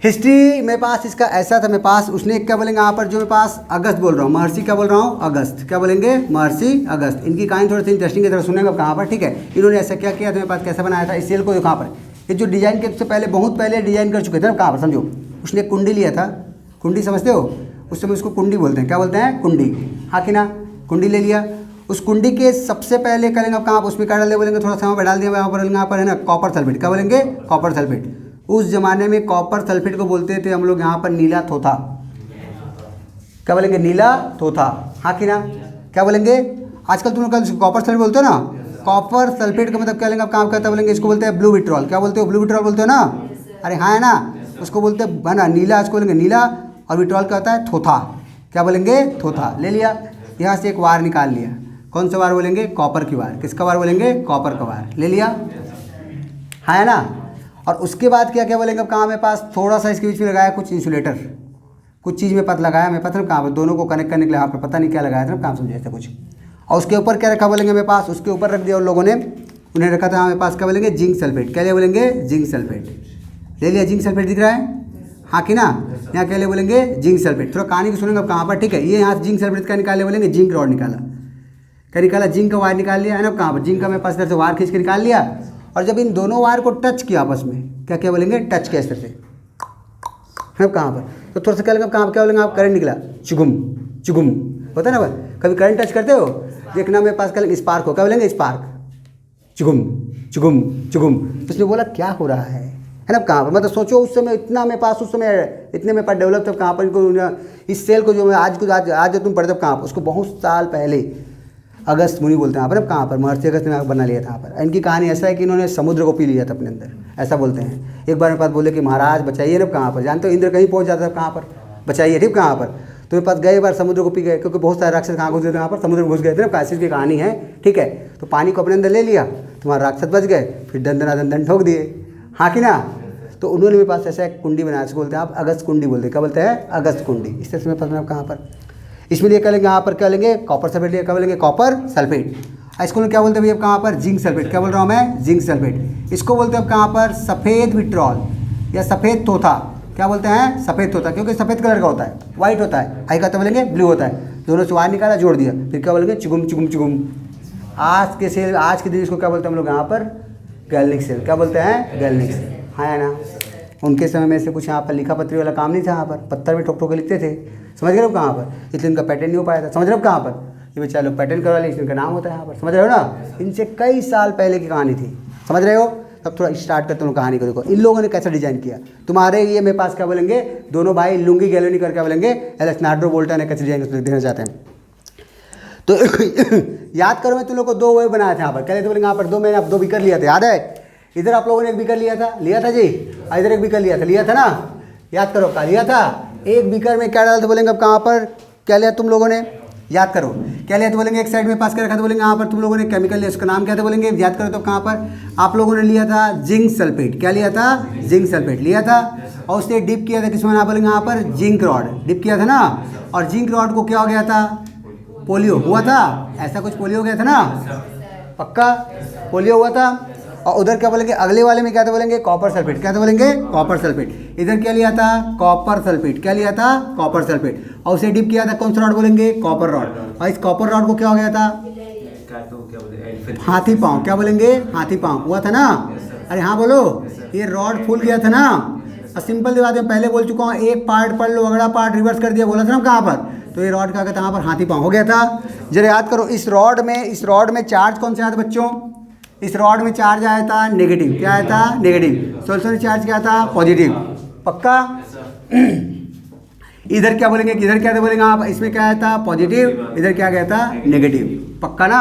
हिस्ट्री मेरे पास इसका ऐसा था, मेरे पास उसने क्या बोलेंगे यहाँ पर, जो मेरे पास अगस्त बोल रहा हूँ, महर्षि क्या बोल रहा हूँ अगस्त, क्या बोलेंगे महर्षि अगस्त। इनकी कहानी थोड़ी सी इंटरेस्टिंग है, तरह सुनेंगे कहाँ पर, ठीक है। इन्होंने ऐसा क्या किया था, मेरे पास कैसा बनाया था इस सेल को, कहाँ पर, ये जो डिजाइन के उससे पहले बहुत पहले डिजाइन कर चुके थे, कहाँ पर समझो। उसने एक कुंडी लिया था, कुंडी समझते हो, उस समय उसको कुंडी बोलते हैं, क्या बोलते हैं कुंडी, हाँ कि ना, कुंडी ले लिया। उस कुंडी के सबसे पहले करेंगे आप कहाँ, उसमें क्या डाल बोलेंगे, थोड़ा सा वहाँ पर डाल दिया, यहाँ पर है ना कॉपर सल्फेट, क्या बोलेंगे कॉपर सल्फेट। उस जमाने में कॉपर सल्फेट को बोलते थे हम लोग यहाँ पर नीला थोथा, क्या बोलेंगे नीला थोथा, हाँ कि ना, क्या बोलेंगे। आजकल तुम लोग कॉपर सल्फेट बोलते हो ना, कॉपर सल्फेट का मतलब क्या लेंगे आप, काम करता बोलेंगे, इसको बोलते हैं ब्लू विट्रॉल, क्या बोलते हो ब्लू विट्रॉल बोलते हो ना, अरे हाँ है ना, उसको बोलते हैं ना नीला, इसको बोलेंगे नीला, और विट्रॉल क्या होता है थोथा, क्या बोलेंगे थोथा। ले लिया, यहाँ से एक वार निकाल लिया, कौन सा वार बोलेंगे कॉपर की वार, किसका वार बोलेंगे कॉपर का वार, ले लिया, हाँ है ना। और उसके बाद क्या क्या बोलेंगे अब, कहाँ मेरे पास थोड़ा सा इसके बीच में लगाया कुछ इंसुलेटर, कुछ चीज़ में पता लगाया, मेरे पास ना कहाँ पर दोनों को कनेक्ट करने के लिए, यहाँ पर पता नहीं क्या लगाया था ना, काम समझे थे कुछ। और उसके ऊपर क्या रखा बोलेंगे मेरे पास, उसके ऊपर रख दिया उन लोगों ने, उन्हें रखा था मेरे पास क्या बोलेंगे जिंक सल्फेट, क्या ले बोलेंगे जिंक सल्फेट। ले लिया, जिंक सल्फेट दिख रहा है, हाँ कि ना, यहाँ क्या ले बोलेंगे जिंक सल्फेट। थोड़ा कहानी को सुनेंगे अब कहाँ पर, ठीक है। ये यहाँ जिंक सल्फेट का निकाले बोलेंगे, जिंक रॉड निकाला, क्या निकाला जिंक का वायर निकाल लिया है ना, कहाँ पर जिंक का मेरे पास इधर से वायर खींच के निकाल लिया। और जब इन दोनों वायर को टच किया आपस में, क्या क्या बोलेंगे टच किया इस तरह से, है कहाँ पर, तो थोड़ा सा क्या लेंगे कहाँ पर, क्या बोलेंगे आप करंट निकला, चुगुम चुगुम होता है ना, कभी करंट टच करते हो, देखना मेरे पास क्या स्पार्क हो, क्या बोलेंगे स्पार्क, चुगुम चुगुम चुगुम। तो उसने बोला क्या हो रहा है ना, कहाँ पर, मतलब सोचो उस समय इतना मेरे पास, उस समय इतने मेरे पास डेवलप तब कहाँ पर इनको, इस सेल को जो मैं आज जो तुम पढ़ते हो कहाँ पर, उसको बहुत साल पहले अगस्त मुनि बोलते हैं यहाँ पर, कहाँ पर महर्षि अगस्त ने बना लिया था यहाँ पर। इनकी कहानी ऐसा है कि इन्होंने समुद्र को पी लिया था अपने अंदर, ऐसा बोलते हैं। एक बार मेरे पास बोले कि महाराज बचाइए ना, कहाँ पर जानते हो इंद्र कहीं पहुँच जाता है, कहाँ पर बचाइए, ठीक कहाँ पर। तो मेरे पास गए बार समुद्र को पी गए, क्योंकि बहुत सारे राक्षस कहाँ घुस गए थे, यहाँ पर समुद्र में घुस गए थे ना, काशी की कहानी है, ठीक है। तो पानी को अपने अंदर ले लिया, तुम्हारा राक्षस बच गए, फिर दंदन ठोक दिए, हाँ कि ना। तो उन्होंने मेरे पास ऐसा एक कुंडी बनाया, बोलते हैं आप अगस्त कुंडी बोलते हैं, क्या बोलते हैं अगस्त कुंडी। इस तरह से मेरे पास कहाँ पर इसमें लिए क्या लेंगे, यहाँ पर क्या लेंगे, कॉपर सल्फेट लिए, क्या बोलेंगे, कॉपर सल्फेट। इसको क्या बोलते हैं भैया कहाँ पर, जिंक सल्फेट। क्या बोल रहा हूँ मैं, जिंक सल्फेट। इसको बोलते हैं अब कहाँ पर, सफ़ेद विट्रॉल या सफ़ेद तोता। क्या बोलते हैं, सफ़ेद तोता, क्योंकि सफ़ेद कलर का होता है, वाइट होता है। आई का तो बोलेंगे ब्लू होता है। दोनों से वायर निकाला, जोड़ दिया, फिर क्या बोलेंगे, चिगुम चिगुम चिगुम। आज के दिन इसको क्या बोलते हैं हम लोग यहाँ पर, गैल्वेनिक सेल। क्या बोलते हैं, गैल्वेनिक सेल। हाँ है ना। उनके समय में से कुछ यहाँ पर लिखा पत्री वाला काम नहीं था, यहाँ पर पत्थर में ठोक ठोक के लिखते थे। समझ रहे हो कहाँ पर, इसलिए इनका पैटर्न नहीं हो पाया था। समझ रहे हो कहाँ पर, ये बेचारे लोग पैटर्न करवा ले, इसलिए इनका नाम होता है यहाँ पर। समझ रहे हो ना, इनसे कई साल पहले की कहानी थी। समझ रहे हो। तब थोड़ा स्टार्ट करते हैं कहानी को। देखो इन लोगों ने कैसा डिजाइन किया। तुम्हारे ये मेरे पास क्या बोलेंगे, दोनों भाई लुंगी गैलोनी करके क्या बोलेंगे, एलेक्सांड्रो बोल्टा ने कैसे डिजाइन देखना चाहते हैं। तो याद करो, मैं तुम लोग को 2 वे बनाया था यहाँ पर। कहते बोलेंगे यहाँ पर 2, मैंने अब 2 बीकर लिया था, याद है। इधर आप लोगों ने 1 बीकर लिया था जी। इधर 1 बीकर लिया था ना, याद करो क्या लिया था। 1 बीकर में क्या डाला था बोलेंगे, अब कहाँ पर क्या लिया तुम लोगों ने, याद करो क्या लिया था बोलेंगे। एक साइड में पास कर रखा था बोलेंगे, यहाँ पर तुम लोगों ने केमिकल लिया, उसका नाम क्या था बोलेंगे, याद करो। तो कहाँ पर आप लोगों ने लिया था, जिंक सल्फेट। क्या लिया था, जिंक सल्फेट लिया था। और उसने डिप किया था किसमें, आप बोलेंगे यहाँ पर जिंक रॉड डिप किया था ना। और जिंक रॉड को क्या हो गया था, पोलियो हुआ था। ऐसा कुछ पोलियो हो गया था ना, पक्का पोलियो हुआ था। और उधर क्या बोलेंगे, अगले वाले में क्या था बोलेंगे, कॉपर सल्फेट। क्या था बोलेंगे, कॉपर सल्फेट। इधर क्या लिया था, कॉपर सल्फेट। क्या लिया था, कॉपर सल्फेट। और उसे डिप किया था कौन सा रॉड बोलेंगे, कॉपर रॉड। और इस कॉपर रॉड को क्या हो गया था, हाथी पाँव। क्या बोलेंगे, हाथी पाँव हुआ था ना। अरे हाँ बोलो, ये रॉड फूल गया था ना। और सिंपल सी बात है, पहले बोल चुका हूँ, एक पार्ट पढ़ लो, अगला पार्ट रिवर्स कर दिया, बोला था ना कहाँ पर। तो ये रॉड क्या कहता है, यहाँ पर हाथी पाँव हो गया था। जरा याद करो, इस रॉड में चार्ज कौन से आया था बच्चों, इस रॉड में चार्ज आया था नेगेटिव। क्या आया था, नेगेटिव। सॉल्यूशन चार्ज क्या था, पॉजिटिव। पक्का। इधर क्या बोलेंगे, इधर क्या था बोलेंगे आप, इसमें क्या आया था, पॉजिटिव। इधर क्या गया था, नेगेटिव। पक्का ना।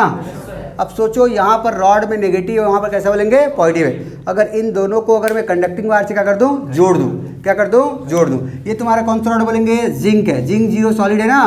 अब सोचो, यहाँ पर रॉड में नेगेटिव है, वहाँ पर कैसा बोलेंगे, पॉजिटिव है। अगर इन दोनों को अगर मैं कंडक्टिंग वायर से क्या कर दूँ, जोड़ दूँ, क्या कर दूँ, जोड़ दूँ। ये तुम्हारा कौन सा रॉड बोलेंगे, जिंक है। जिंक 0 सॉलिड है ना।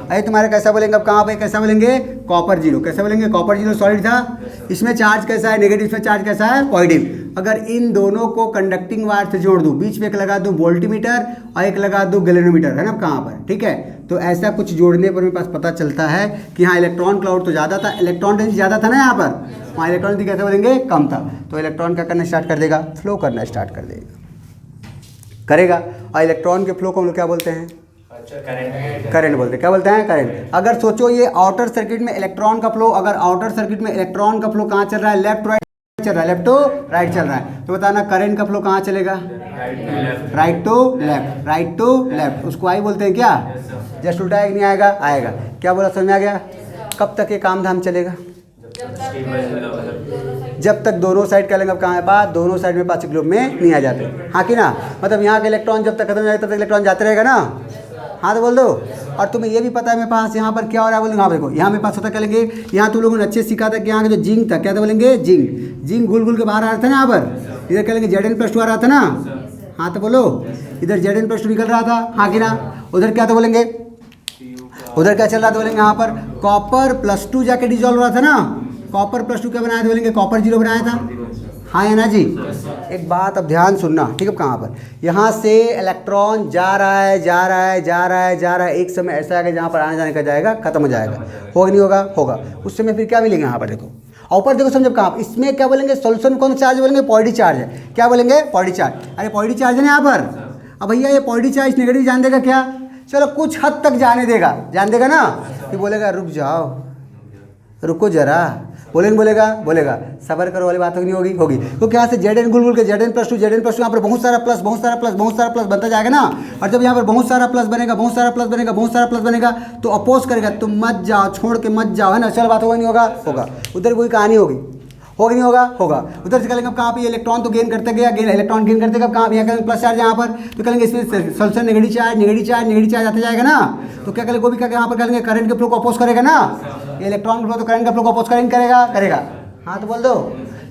अरे तुम्हारे कैसा बोलेंगे, अब कहाँ पे कैसा बोलेंगे, कॉपर 0। कैसा बोलेंगे, कॉपर 0 सॉलिड था। इसमें चार्ज कैसा है, नेगेटिव। इसमें चार्ज कैसा है, पॉजिटिव। अगर इन दोनों को कंडक्टिंग वायर से जोड़ दूँ, बीच में एक लगा दूँ वोल्टीमीटर और एक लगा दूँ गैल्वेनोमीटर, है ना कहाँ पर, ठीक है। तो ऐसा कुछ जोड़ने पर मेरे पास पता चलता है कि हाँ इलेक्ट्रॉन क्लाउड तो ज़्यादा था, इलेक्ट्रॉन डेंसिटी ज़्यादा था ना यहाँ पर, वहाँ इलेक्ट्रॉन डेंसिटी कैसे बोलेंगे, कम था। तो इलेक्ट्रॉन क्या करना स्टार्ट कर देगा, फ्लो करना स्टार्ट कर देगा, करेगा। और इलेक्ट्रॉन के फ्लो को हम लोग क्या बोलते हैं, करंट बोलते हैं। क्या बोलते हैं, करंट। अगर सोचो ये आउटर सर्किट में इलेक्ट्रॉन का फ्लो, अगर आउटर सर्किट में इलेक्ट्रॉन का फ्लो कहाँ चल रहा है, लेफ्ट राइट चल रहा है, लेफ्ट टू राइट चल रहा है, तो बताना करंट का फ्लो कहाँ चलेगा, right to left, right to left. उसको आई बोलते हैं क्या, जस्ट उल्टा नहीं आएगा, आएगा। क्या बोला, समझ में आ गया। कब तक ये काम धाम चलेगा, जब तक दोनों साइड क्या लेंगे, अब कहाँ है पास, दोनों साइड में पास ग्लोब में नहीं आ जाते। हाँ कि ना, मतलब यहाँ के इलेक्ट्रॉन जब तक खत्म हो जाएगा तब तक इलेक्ट्रॉन जाते रहेगा ना। हाँ तो बोल दो। और तुम्हें ये भी पता है मेरे पास यहाँ पर क्या हो रहा है, बोलेंगे हाँ देखो यहाँ मेरे पास होता क्या लेंगे, यहाँ तुम लोगों ने अच्छे सीखा था कि यहाँ का जो जिंक था, क्या था बोलेंगे, जिंक। जिंक घुल घुल के बाहर आ रहा था ना यहाँ पर, इधर क्या लेंगे Zn+2 आ रहा था ना। हाँ तो बोलो, इधर Zn+2 निकल रहा था, हाँ कि ना। उधर क्या था बोलेंगे, उधर क्या चल रहा था बोलेंगे, यहाँ पर कॉपर +2 जाके डिजॉल्व हो रहा था ना। कॉपर +2 क्या बनाया था बोलेंगे, कॉपर 0 बनाया था। हाँ है ना जी। एक बात अब ध्यान सुनना, ठीक है। कहाँ पर, यहाँ से इलेक्ट्रॉन जा रहा है, जा रहा है, जा रहा है, जा रहा है। एक समय ऐसा आएगा जहाँ पर आने जाने का जाएगा, खत्म हो जाएगा, होगा नहीं होगा, होगा। उस समय फिर क्या मिलेंगे, यहाँ पर देखो ऊपर देखो, समझो कहाँ, इसमें क्या बोलेंगे, सोल्यूशन कौन सा चार्ज बोलेंगे, पॉजिटिव चार्ज है। क्या बोलेंगे, पॉजिटिव चार्ज। अरे पॉजिटिव चार्ज है ना यहाँ पर। अब भैया ये पॉजिटिव चार्ज नेगेटिव जान देगा क्या, चलो कुछ हद तक जाने देगा, जान देगा ना। फिर बोलेगा रुक जाओ, रुको जरा, बोलेंगे, बोलेगा सबर करो वाली बात नहीं होगी, होगी। क्योंकि यहाँ से Zn गुल के Zn+2 यहाँ पर बहुत सारा प्लस, बहुत सारा प्लस, बहुत सारा प्लस बनता जाएगा ना। और जब यहाँ पर बहुत सारा प्लस बनेगा, बहुत सारा प्लस बनेगा, बहुत सारा प्लस बनेगा, तो अपोज करेगा, तुम मत जाओ, छोड़ के मत जाओ, है ना। चलो बात होगा नहीं होगा, होगा। उधर कोई कहानी होगी, होगा नहीं होगा, होगा। उधर से कहेंगे अब कहाँ पे इलेक्ट्रॉन तो गेन करते गया, इलेक्ट्रॉन गेन करते गया, कहाँ यहाँ कहेंगे प्लस चार्ज यहाँ पर, तो कहेंगे इसमें solution negative charge, negative charge, negative charge आता जाएगा ना। तो क्या करेंगे, वो भी क्या यहाँ पर करेंगे, करंट के फ्लो को अपोज करेगा ना। इलेक्ट्रॉन फ्लो तो करंट का फ्लो को अपोज करेगा, करेगा। हाँ तो बोल दो।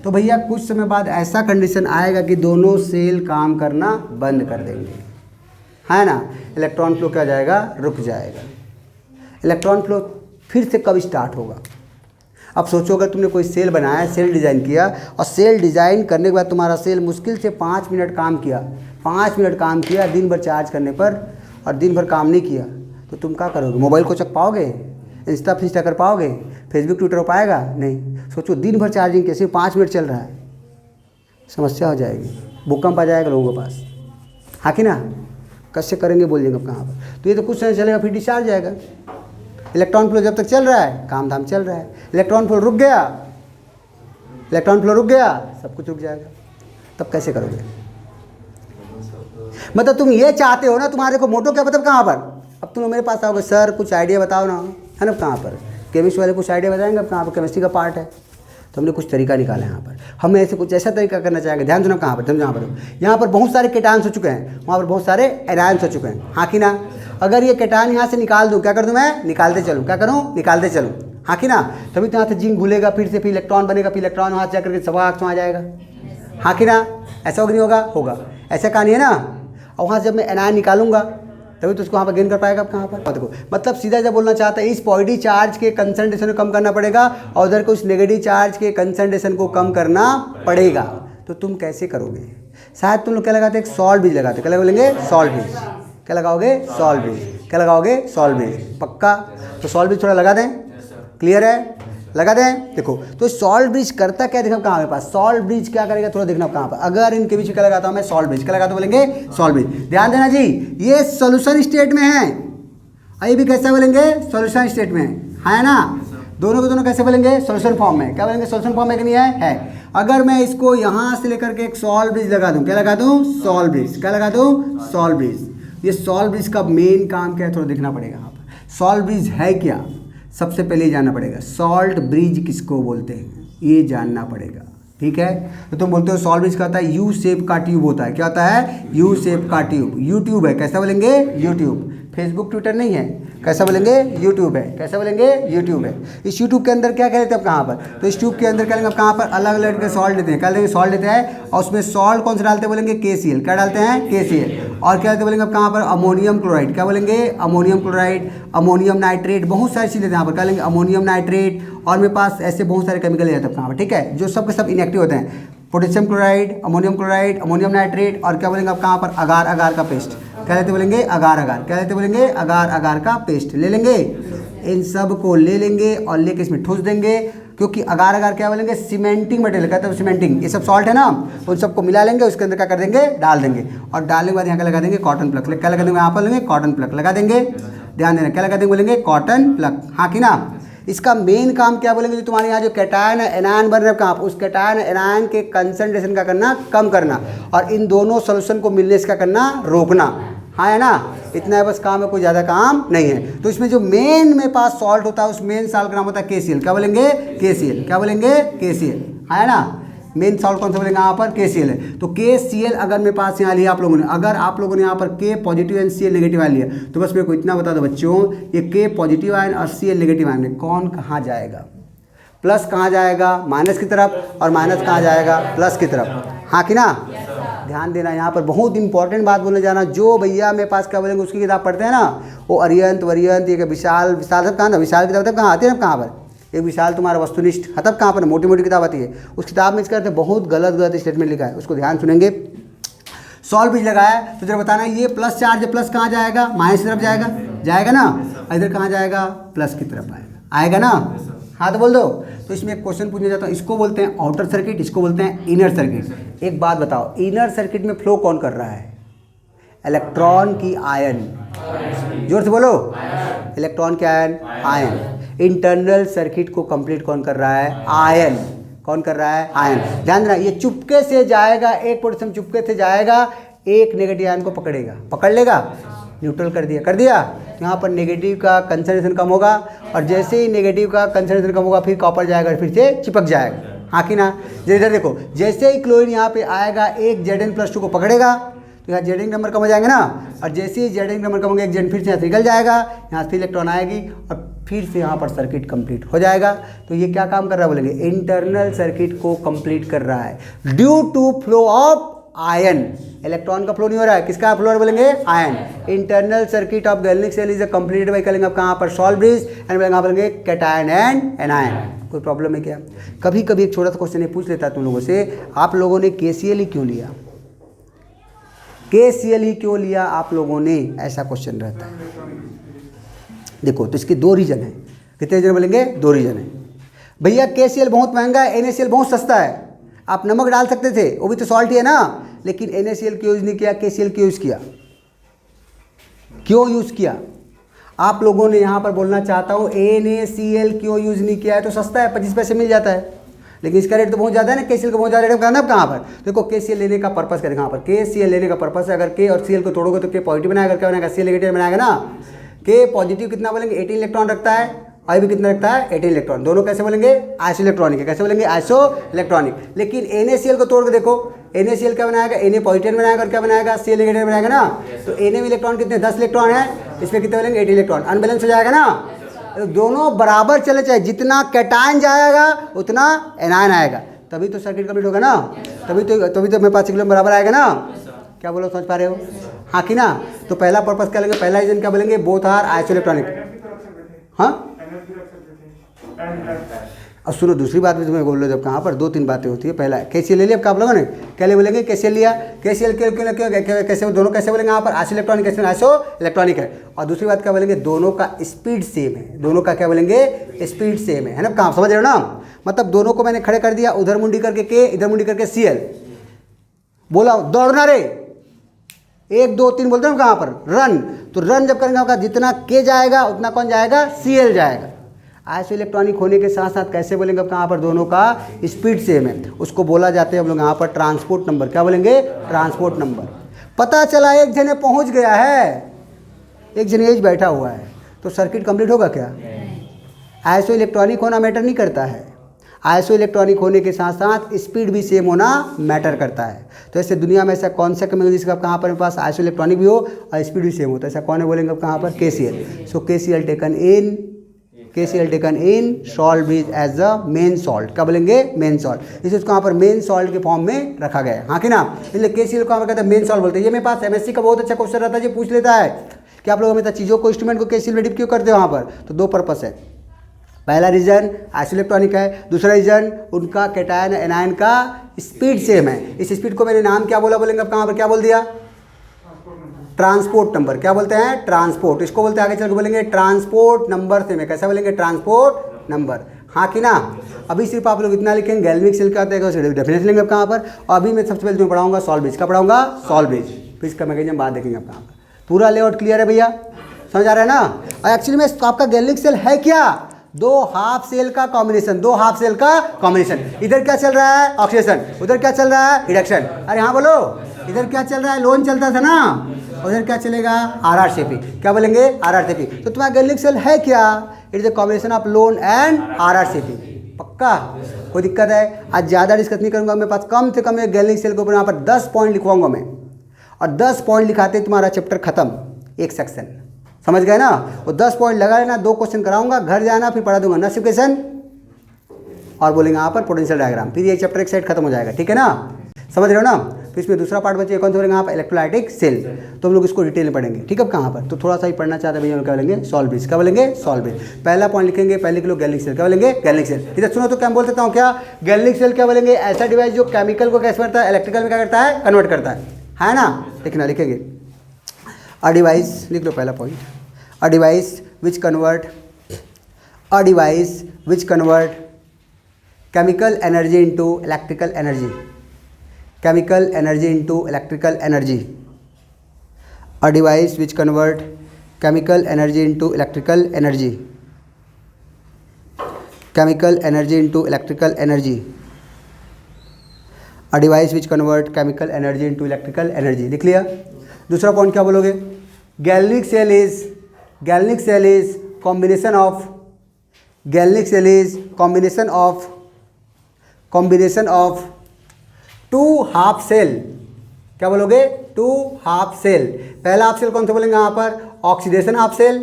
तो भैया कुछ समय बाद ऐसा कंडीशन आएगा कि दोनों सेल काम करना बंद कर देंगे, है ना। इलेक्ट्रॉन फ्लो क्या जाएगा, रुक जाएगा। इलेक्ट्रॉन फ्लो फिर से कब स्टार्ट होगा। अब सोचो, अगर तुमने कोई सेल बनाया, सेल डिज़ाइन किया, और सेल डिज़ाइन करने के बाद तुम्हारा सेल मुश्किल से 5 मिनट काम किया, 5 मिनट काम किया दिन भर चार्ज करने पर, और दिन भर काम नहीं किया, तो तुम क्या करोगे? मोबाइल को चक पाओगे? इंस्टा फिस्टा कर पाओगे? फेसबुक ट्विटर हो पाएगा? नहीं। सोचो दिन भर चार्जिंग कैसे 5 मिनट चल रहा है, समस्या हो जाएगी, भूकंप आ जाएगा लोगों के पास, हाँ कि ना? कैसे करेंगे बोलिएगा अब कहाँ पर? तो ये तो कुछ समय चलेगा फिर डिस्चार्ज जाएगा। इलेक्ट्रॉन फ्लो जब तक चल रहा है काम धाम चल रहा है, इलेक्ट्रॉन फ्लो रुक गया, इलेक्ट्रॉन फ्लो रुक गया, सब कुछ रुक जाएगा। तब कैसे करोगे? मतलब तुम ये चाहते हो ना, तुम्हारे को मोटो क्या मतलब कहाँ पर? अब तुम मेरे पास आओगे, सर कुछ आइडिया बताओ ना, है ना? कहाँ पर केमिस्ट्री वाले कुछ आइडिया बताएंगे, अब कहाँ पर केमिस्ट्री का पार्ट है, तो हमने कुछ तरीका निकाला है यहाँ पर। हम ऐसे कुछ ऐसा तरीका करना चाहेंगे, ध्यान सुनो कहाँ पर, समझो यहाँ पर। यहाँ पर बहुत सारे केटायंस हो चुके हैं, वहाँ पर बहुत सारे एनायंस हो चुके हैं, हाँ कि ना? अगर ये केटायन यहाँ से निकाल दूँ, क्या कर दूँ मैं? निकालते चलूँ, क्या करूँ? निकालते चलूँ, हाँ कि ना? तभी तो यहाँ से जिंक घुलेगा, फिर से फिर इलेक्ट्रॉन बनेगा, फिर इलेक्ट्रॉन वहाँ से जाकर के सवाक्स में आ जाएगा, हाँ कि ना? ऐसा होगा नहीं होगा? होगा। ऐसा कहानी है ना? और वहाँ से जब मैं एनायन निकालूंगा तभी तो उसको वहाँ पर गेन कर पाएगा। अब कहाँ पर देखो, मतलब सीधा जब बोलना चाहता है, इस पॉजिटिव चार्ज के कंसंट्रेशन को कम करना पड़ेगा और उधर को उस नेगेटिव चार्ज के कंसंट्रेशन को कम करना पड़ेगा। तो तुम कैसे करोगे? शायद तुम लोग क्या लगाते, एक सॉल्ट ब्रिज लगाते, क्या बोलेंगे? Salt bridge. क्या लगाओगे? Salt bridge. क्या लगाओगे? Salt bridge. पक्का? तो सॉल्ट ब्रिज थोड़ा लगा दें, क्लियर है? लगा दें। देखो तो सॉल्ट ब्रिज करता क्या, देखो कहाँ मेरे पास सॉल्ट ब्रिज क्या करेगा, थोड़ा देखना कहाँ पर। अगर इनके बीच क्या लगाता हूँ मैं? Salt bridge. क्या लगाता हूँ बोलेंगे? Salt bridge. ध्यान देना जी, ये सोल्यूशन स्टेट में है, ये भी कैसे बोलेंगे? सोल्यूशन स्टेट में है ना? दोनों के दोनों कैसे बोलेंगे? सोल्यूशन फॉर्म में। क्या बोलेंगे? सोल्यूशन फॉर्म में कि नहीं है? अगर मैं इसको यहाँ से लेकर के एक सॉल्ट ब्रिज लगा दूँ, क्या लगा दूँ? Salt bridge. क्या लगा दूँ? Salt bridge. ये सॉल्ट ब्रिज का मेन काम क्या है, थोड़ा देखना पड़ेगा यहाँ पर। सॉल्ट ब्रिज है क्या, सबसे पहले ये जानना पड़ेगा। सॉल्ट ब्रिज किसको बोलते हैं, ये जानना पड़ेगा, ठीक है? तो तुम बोलते हो सॉल्ट ब्रिज का होता है यू शेप का ट्यूब होता है। क्या होता है? यू शेप का ट्यूब। यूट्यूब है, कैसा बोलेंगे? यूट्यूब। फेसबुक ट्विटर नहीं है, कैसा बोलेंगे? यूट्यूब है। कैसा बोलेंगे? यूट्यूब है। इस यूट्यूब के अंदर क्या कहते हैं अब कहाँ पर? तो इस ट्यूब के अंदर क्या लेंगे अब कहाँ पर? अलग अलग के सॉल्ट लेते हैं। क्या लेंगे? सॉल्ट लेते हैं और उसमें सॉल्ट कौन सा डालते हैं बोलेंगे? KCl। क्या डालते हैं? KCl। और क्या बोलेंगे अब कहाँ पर? Ammonium chloride. क्या बोलेंगे? अमोनियम क्लोराइड, अमोनियम नाइट्रेट, बहुत सारी चीज़ें यहाँ पर। क्या लेंगे? Ammonium nitrate. और मेरे पास ऐसे बहुत सारे केमिकल जाते हैं कहाँ पर, ठीक है? जो सब के सब इनएक्टिव होते हैं। पोटेशियम क्लोराइड, अमोनियम नाइट्रेट, और क्या बोलेंगे अब कहाँ पर? अगार अगार का पेस्ट। क्या लेते बोलेंगे? अगार अगार। क्या लेते बोलेंगे? अगार अगार का पेस्ट ले लेंगे। इन सब को ले लेंगे और लेके इसमें ठूस देंगे, क्योंकि अगार अगार क्या बोलेंगे? Cementing material. कहते हैं सीमेंटिंग, ये सब सॉल्ट है ना, उन सबको मिला लेंगे, उसके अंदर क्या कर देंगे? डाल देंगे। और डालने के बाद यहाँ क्या लगा देंगे? Cotton plug. क्या लगा देंगे? यहाँ पर लेंगे कॉटन प्लग लगा देंगे। ध्यान देना, क्या लगा देंगे बोलेंगे? कॉटन प्लग, हाँ कि ना? इसका मेन काम क्या बोलेंगे? जो तुम्हारे यहाँ जो कैटायन एनायन बन रहे हैं कहाँ पर, उस कैटायन एनायन के कंसंट्रेशन का करना कम करना, और इन दोनों सोल्यूशन को मिलने से क्या करना? रोकना, हाँ है ना? इतना है बस काम है, कोई ज़्यादा काम नहीं है। तो इसमें जो मेन मेरे पास सॉल्ट होता है, उस मेन सॉल्ट का नाम होता है KCl। क्या बोलेंगे? KCl। क्या बोलेंगे? KCl, है ना? मेन सॉल्ट कौन सा बोलेंगे यहाँ पर? KCl है। तो KCl अगर मेरे पास यहाँ लिया आप लोगों ने, अगर आप लोगों ने यहाँ पर K positive and Cl negative ion लिया, तो बस मेरे को इतना बता दो बच्चों, ये K पॉजिटिव आयन और Cl नेगेटिव आयन में कौन कहाँ जाएगा? प्लस कहाँ जाएगा? माइनस की तरफ, और माइनस कहाँ जाएगा? प्लस की तरफ, हाँ कि ना? ध्यान देना, यहाँ पर बहुत इंपॉर्टेंट बात बोलने जाना। जो भैया मेरे पास क्या बोलेंगे उसकी किताब पढ़ते हैं ना, वो अरियंत वरियंत, ये विशाल विशाल सब कहाँ था? विशाल किताब तब कहाँ आती है ना? कहाँ पर? एक विशाल तुम्हारा वस्तुनिष्ठ तब कहाँ पर? मोटी मोटी किताब आती है, उस किताब में इसका बहुत गलत स्टेटमेंट लिखा है, उसको ध्यान सुनेंगे। सॉल्ट ब्रिज लगाया तो जरा बताना, ये प्लस चार्ज है, प्लस कहाँ जाएगा? माइनस की तरफ जाएगा, जाएगा ना? इधर कहाँ जाएगा? प्लस की तरफ आएगा ना? हाँ तो बोल दो। तो इसमें एक क्वेश्चन पूछने जाता हूँ, इसको बोलते हैं आउटर सर्किट, इसको बोलते हैं इनर सर्किट। एक बात बताओ, इनर सर्किट में फ्लो कौन कर रहा है? इलेक्ट्रॉन की आयन, जोर से बोलो, इलेक्ट्रॉन की आयन, आयन। इंटरनल सर्किट को कंप्लीट कौन कर रहा है? आयन। कौन कर रहा है? आयन। ध्यान देना, ये चुपके से जाएगा, एक पोटेशियम चुपके से जाएगा, एक नेगेटिव आयन को पकड़ेगा, पकड़ लेगा, न्यूट्रल कर दिया, कर दिया। तो यहाँ पर नेगेटिव का कंसंट्रेशन कम होगा, और जैसे ही नेगेटिव का कंसंट्रेशन कम होगा, फिर कॉपर जाएगा, फिर से चिपक जाएगा, हाँ कि ना? इधर देखो, जैसे ही क्लोरीन यहाँ पे आएगा, एक Zn+2 को पकड़ेगा, तो यहाँ Zn नंबर कम हो जाएंगे ना, और जैसे ही Zn नंबर कम होंगे, एक Zn फिर से यहाँ से निकल जाएगा, यहाँ से इलेक्ट्रॉन आएगी, और फिर से यहाँ पर सर्किट कंप्लीट हो जाएगा। तो ये क्या काम कर रहा है बोलेंगे? इंटरनल सर्किट को कंप्लीट कर रहा है due to flow of ion. Electron का फ्लो नहीं हो रहा है, किसका फ्लो बोलेंगे? Ion. Internal circuit of galvanic cell is completed by करेंगे अब कहाँ पर? सॉल्ट ब्रिज, एंड कहाँ बोलेंगे? Cation and anion. कोई प्रॉब्लम है क्या? कभी कभी एक छोटा सा क्वेश्चन ये पूछ लेता है तुम लोगों से, आप लोगों ने KCl ही क्यों लिया? KCl ही क्यों लिया आप लोगों ने? ऐसा क्वेश्चन रहता है। देखो तो इसके दो रीजन है, कितने रीजन बोलेंगे, दो रीजन है। भैया KCl बहुत महंगा है, NaCl बहुत सस्ता है, आप नमक डाल सकते थे, वो भी तो सॉल्ट ही है ना, लेकिन NaCl क्यों यूज़ नहीं किया, KCl क्यों यूज़ किया, क्यों यूज़ किया? आप लोगों ने यहाँ पर बोलना चाहता हूँ NaCl क्यों यूज़ नहीं किया है, तो सस्ता है, 25 पैसे मिल जाता है, लेकिन इसका रेट तो बहुत ज़्यादा है ना, KCl का बहुत ज़्यादा रेट है ना। कहाँ पर देखो KCl लेने का पर्पस क्या है, कहाँ पर KCl लेने का पर्पस है, अगर K और Cl को तोड़ोगे तो K पॉजिटिव बनाएगा, क्या बनाएगा, Cl नेगेटिव बनाएगा ना। K पॉजिटिव कितना बोलेंगे, 18 इलेक्ट्रॉन रखता है, I भी कितना रखता है, 18 इलेक्ट्रॉन, दोनों कैसे बोलेंगे, आइसो इलेक्ट्रॉनिक है, कैसे बोलेंगे, आइसो इलेक्ट्रॉनिक। लेकिन NaCl को तोड़ के देखो, NaCl क्या बनाएगा, Na पॉजिटिव बनाएगा और क्या बनाएगा, Cl नेगेटिव बनाएगा ना। तो Na में इलेक्ट्रॉन कितने, 10 इलेक्ट्रॉन है, इसमें कितने बोलेंगे, 18 इलेक्ट्रॉन, अनबैलेंस हो जाएगा ना। तो दोनों बराबर चले, चाहे जितना कैटायन जाएगा उतना एनायन आएगा, तभी तो सर्किट कंप्लीट होगा ना, तभी तो मेरे पास किलो बराबर आएगा ना। क्या बोलो, समझ पा रहे हो, हाँ कि ना। तो पहला पर्पस क्या लेंगे, पहला रीजन क्या बोलेंगे, बोथ आर आइसो इलेक्ट्रॉनिक। हाँ अब सुनो दूसरी बात भी तुम्हें बोल लो, जब कहाँ पर 2-3 बातें होती है। पहला KCl ले लिया, अब क्या आप लोगों ने क्या ले बोलेंगे, KCl लिया, KCl कैसे, दोनों कैसे बोलेंगे यहाँ पर, आइसो इलेक्ट्रॉनिक, कैसे आइसो इलेक्ट्रॉनिक है। और दूसरी बात क्या बोलेंगे, दोनों का स्पीड सेम है, दोनों का क्या बोलेंगे, स्पीड सेम है ना। कहाँ समझ रहे हो ना, मतलब दोनों को मैंने खड़े कर दिया, उधर मुंडी करके K, इधर मुंडी करके Cl, बोला दौड़ना रे, 1 2 3 बोलते हैं कहाँ पर, रन। तो रन जब करेंगे आपका जितना K जाएगा उतना कौन जाएगा, Cl जाएगा। आइसो इलेक्ट्रॉनिक होने के साथ साथ कैसे बोलेंगे, अब कहाँ पर दोनों का स्पीड सेम है, उसको बोला जाता है हम लोग यहाँ पर ट्रांसपोर्ट नंबर। क्या बोलेंगे, ट्रांसपोर्ट नंबर। पता चला एक जने पहुँच गया है, एक जने एज बैठा हुआ है, तो सर्किट कंप्लीट होगा क्या? आइसो इलेक्ट्रॉनिक होना मैटर नहीं करता है, आइसो इलेक्ट्रॉनिक होने के साथ साथ स्पीड भी सेम होना मैटर करता है। तो ऐसे दुनिया में ऐसा कौन सा केमिकल जिसका कहाँ पर मेरे पास आइसो इलेक्ट्रॉनिक भी हो और स्पीड भी सेम होता है, ऐसा कौन है बोलेंगे अब कहाँ पर, KCl। So KCl taken in salt bridge as a main salt. क्या बोलेंगे, मेन सॉल्ट। इसे कहाँ पर मेन सॉल्ट के फॉर्म में रखा गया है, हाँ कि ना। इसलिए KCl को हम कहते हैं मेन सॉल्ट बोलते हैं। ये मेरे पास MSc का बहुत अच्छा क्वेश्चन रहता है, जो पूछ लेता है कि आप लोग हमेशा चीज़ों को, इंस्ट्रूमेंट को KCl में डिप क्यों करते हो वहाँ पर। तो 2 पर्पस है, पहला रीजन आइसो इलेक्ट्रॉनिक है, दूसरा रीजन उनका कैटायन एनायन का स्पीड सेम है। इस स्पीड को मैंने नाम क्या बोला बोलेंगे, अब कहाँ पर क्या बोल दिया, ट्रांसपोर्ट नंबर। क्या बोलते हैं, ट्रांसपोर्ट। इसको बोलते हैं आगे चल के बोलेंगे ट्रांसपोर्ट नंबर से, मैं कैसा बोलेंगे, ट्रांसपोर्ट नंबर, हाँ कि ना। अभी सिर्फ आप लोग इतना लिखेंगे, गैल्वेनिक सेल का डेफिनेशन लेंगे अब कहाँ पर। और अभी मैं सबसे पहले तुम्हें पढ़ाऊंगा सॉल्ट ब्रिज। का पढ़ाऊंगा, सॉल्ट ब्रिज, फिर इसका मैकेनिज्म बात देखेंगे अब कहाँ पर। पूरा लेआउट क्लियर है भैया, समझ आ रहा है ना। और एक्चुअली में आपका गैल्वेनिक सेल है क्या, 2 हाफ सेल का कॉम्बिनेशन, 2 हाफ सेल का कॉम्बिनेशन। इधर क्या चल रहा है, ऑक्सीडेशन, उधर क्या चल रहा है, रिडक्शन। अरे हाँ बोलो, इधर क्या चल रहा है, लोन चलता था ना, उधर क्या चलेगा, RRCP। क्या बोलेंगे, RRCP। तो तुम्हारा गैल्वेनिक सेल है क्या, it is a combination of loan and RRCP। पक्का, कोई दिक्कत है? आज ज़्यादा डिस्कस नहीं करूँगा, मेरे पास कम से कम एक गैल्वेनिक सेल के ऊपर यहाँ पर 10 पॉइंट लिखवाऊंगा मैं, और 10 पॉइंट लिखाते तुम्हारा चैप्टर खत्म, एक सेक्शन। समझ गए ना। वो 10 पॉइंट लगा लेना, 2 क्वेश्चन कराऊंगा, घर जाना फिर पढ़ा दूंगा नोटिफिकेशन, और बोलेंगे यहाँ पर पोटेंशियल डायग्राम, फिर ये चैप्टर एक साइड खत्म हो जाएगा, ठीक है ना। समझ रहे हो ना। फिर इसमें दूसरा पार्ट बचे, कौन सा बोलेंगे यहाँ पर, इलेक्ट्रोलाइटिक सेल। तो हम लोग इसको डिटेल में पढ़ेंगे, ठीक है। अब कहाँ पर, तो थोड़ा सा ही पढ़ना चाहते हैं भैया, क्या बोलेंगे, सॉल्ट ब्रिज। क्या बोलेंगे, सॉल्ट ब्रिज। पहला पॉइंट लिखेंगे, पहले लिख लो गैल्वेनिक सेल। क्या बोलेंगे, गैल्वेनिक सेल। इधर सुनो तो क्या बोल देता हूँ, क्या गैल्वेनिक सेल क्या बोलेंगे, ऐसा डिवाइस जो केमिकल को कैसे करता है, इलेक्ट्रिकल में क्या करता है, कन्वर्ट करता है ना। लिखना, लिखेंगे अ डिवाइस, लिख लो पहला point, a device which convert chemical energy into electrical energy, chemical energy into electrical energy, a device which convert chemical energy into electrical energy, chemical energy into electrical energy, a device which convert chemical energy into electrical energy। लिख लिया। दूसरा point क्या बोलोगे, galvanic cell is combination of 2 half cell. क्या बोलोगे, 2 half cell. पहला half cell कौन सा बोलेंगे यहाँ पर, ऑक्सीडेशन हाफ सेल।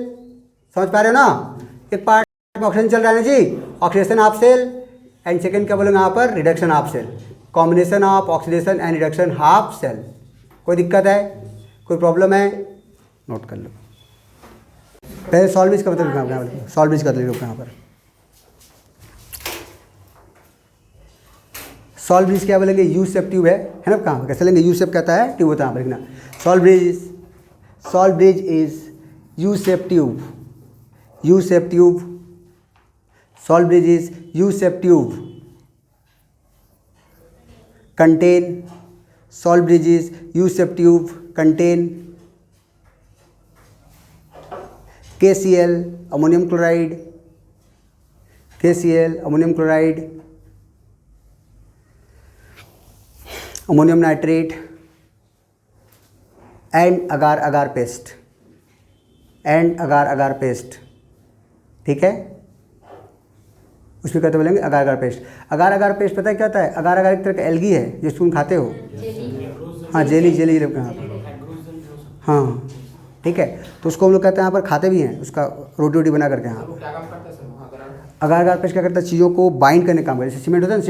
समझ पा रहे हो ना, एक पार्ट में ऑक्सीजन चल रहा है ना जी, oxidation half cell. And second क्या बोलेंगे यहाँ पर, reduction half cell. Combination of oxidation and reduction half cell. कोई दिक्कत है, कोई प्रॉब्लम है, नोट कर लो। पहले सॉल्ट ब्रिज का मतलब, सॉल्ट ब्रिज कर लो यहाँ पर। सॉल्ट ब्रिज क्या बोलेंगे, यू शेप ट्यूब है ना। कहाँ पर कैसे लेंगे, यू शेप कहता है, ट्यूब होता है यहाँ पर लिखना। Salt bridge is U shape tube U shape tube. Salt bridge is U shape tube. Contain. Salt bridge is U shape tube. Contain KCl, ammonium chloride. KCl, ammonium chloride, ammonium nitrate and agar-agar paste. And agar agar paste, ठीक है, उसमें कहते बोलेंगे अगार अगार paste. अगार अगार paste पता है क्या होता है? अगार अगार एक तरह का एल्गी है जिसको तुम खाते हो। हाँ, जेली जेली यहाँ पर, हाँ ठीक है, तो उसको हम लोग कहते हैं यहाँ पर खाते भी हैं, उसका रोटी वोटी बना करके। हाँ, अगार अगार पेस्ट क्या करता है? चीज़ों को बाइंड करने का काम करता है। जैसे सीमेंट होता है ना,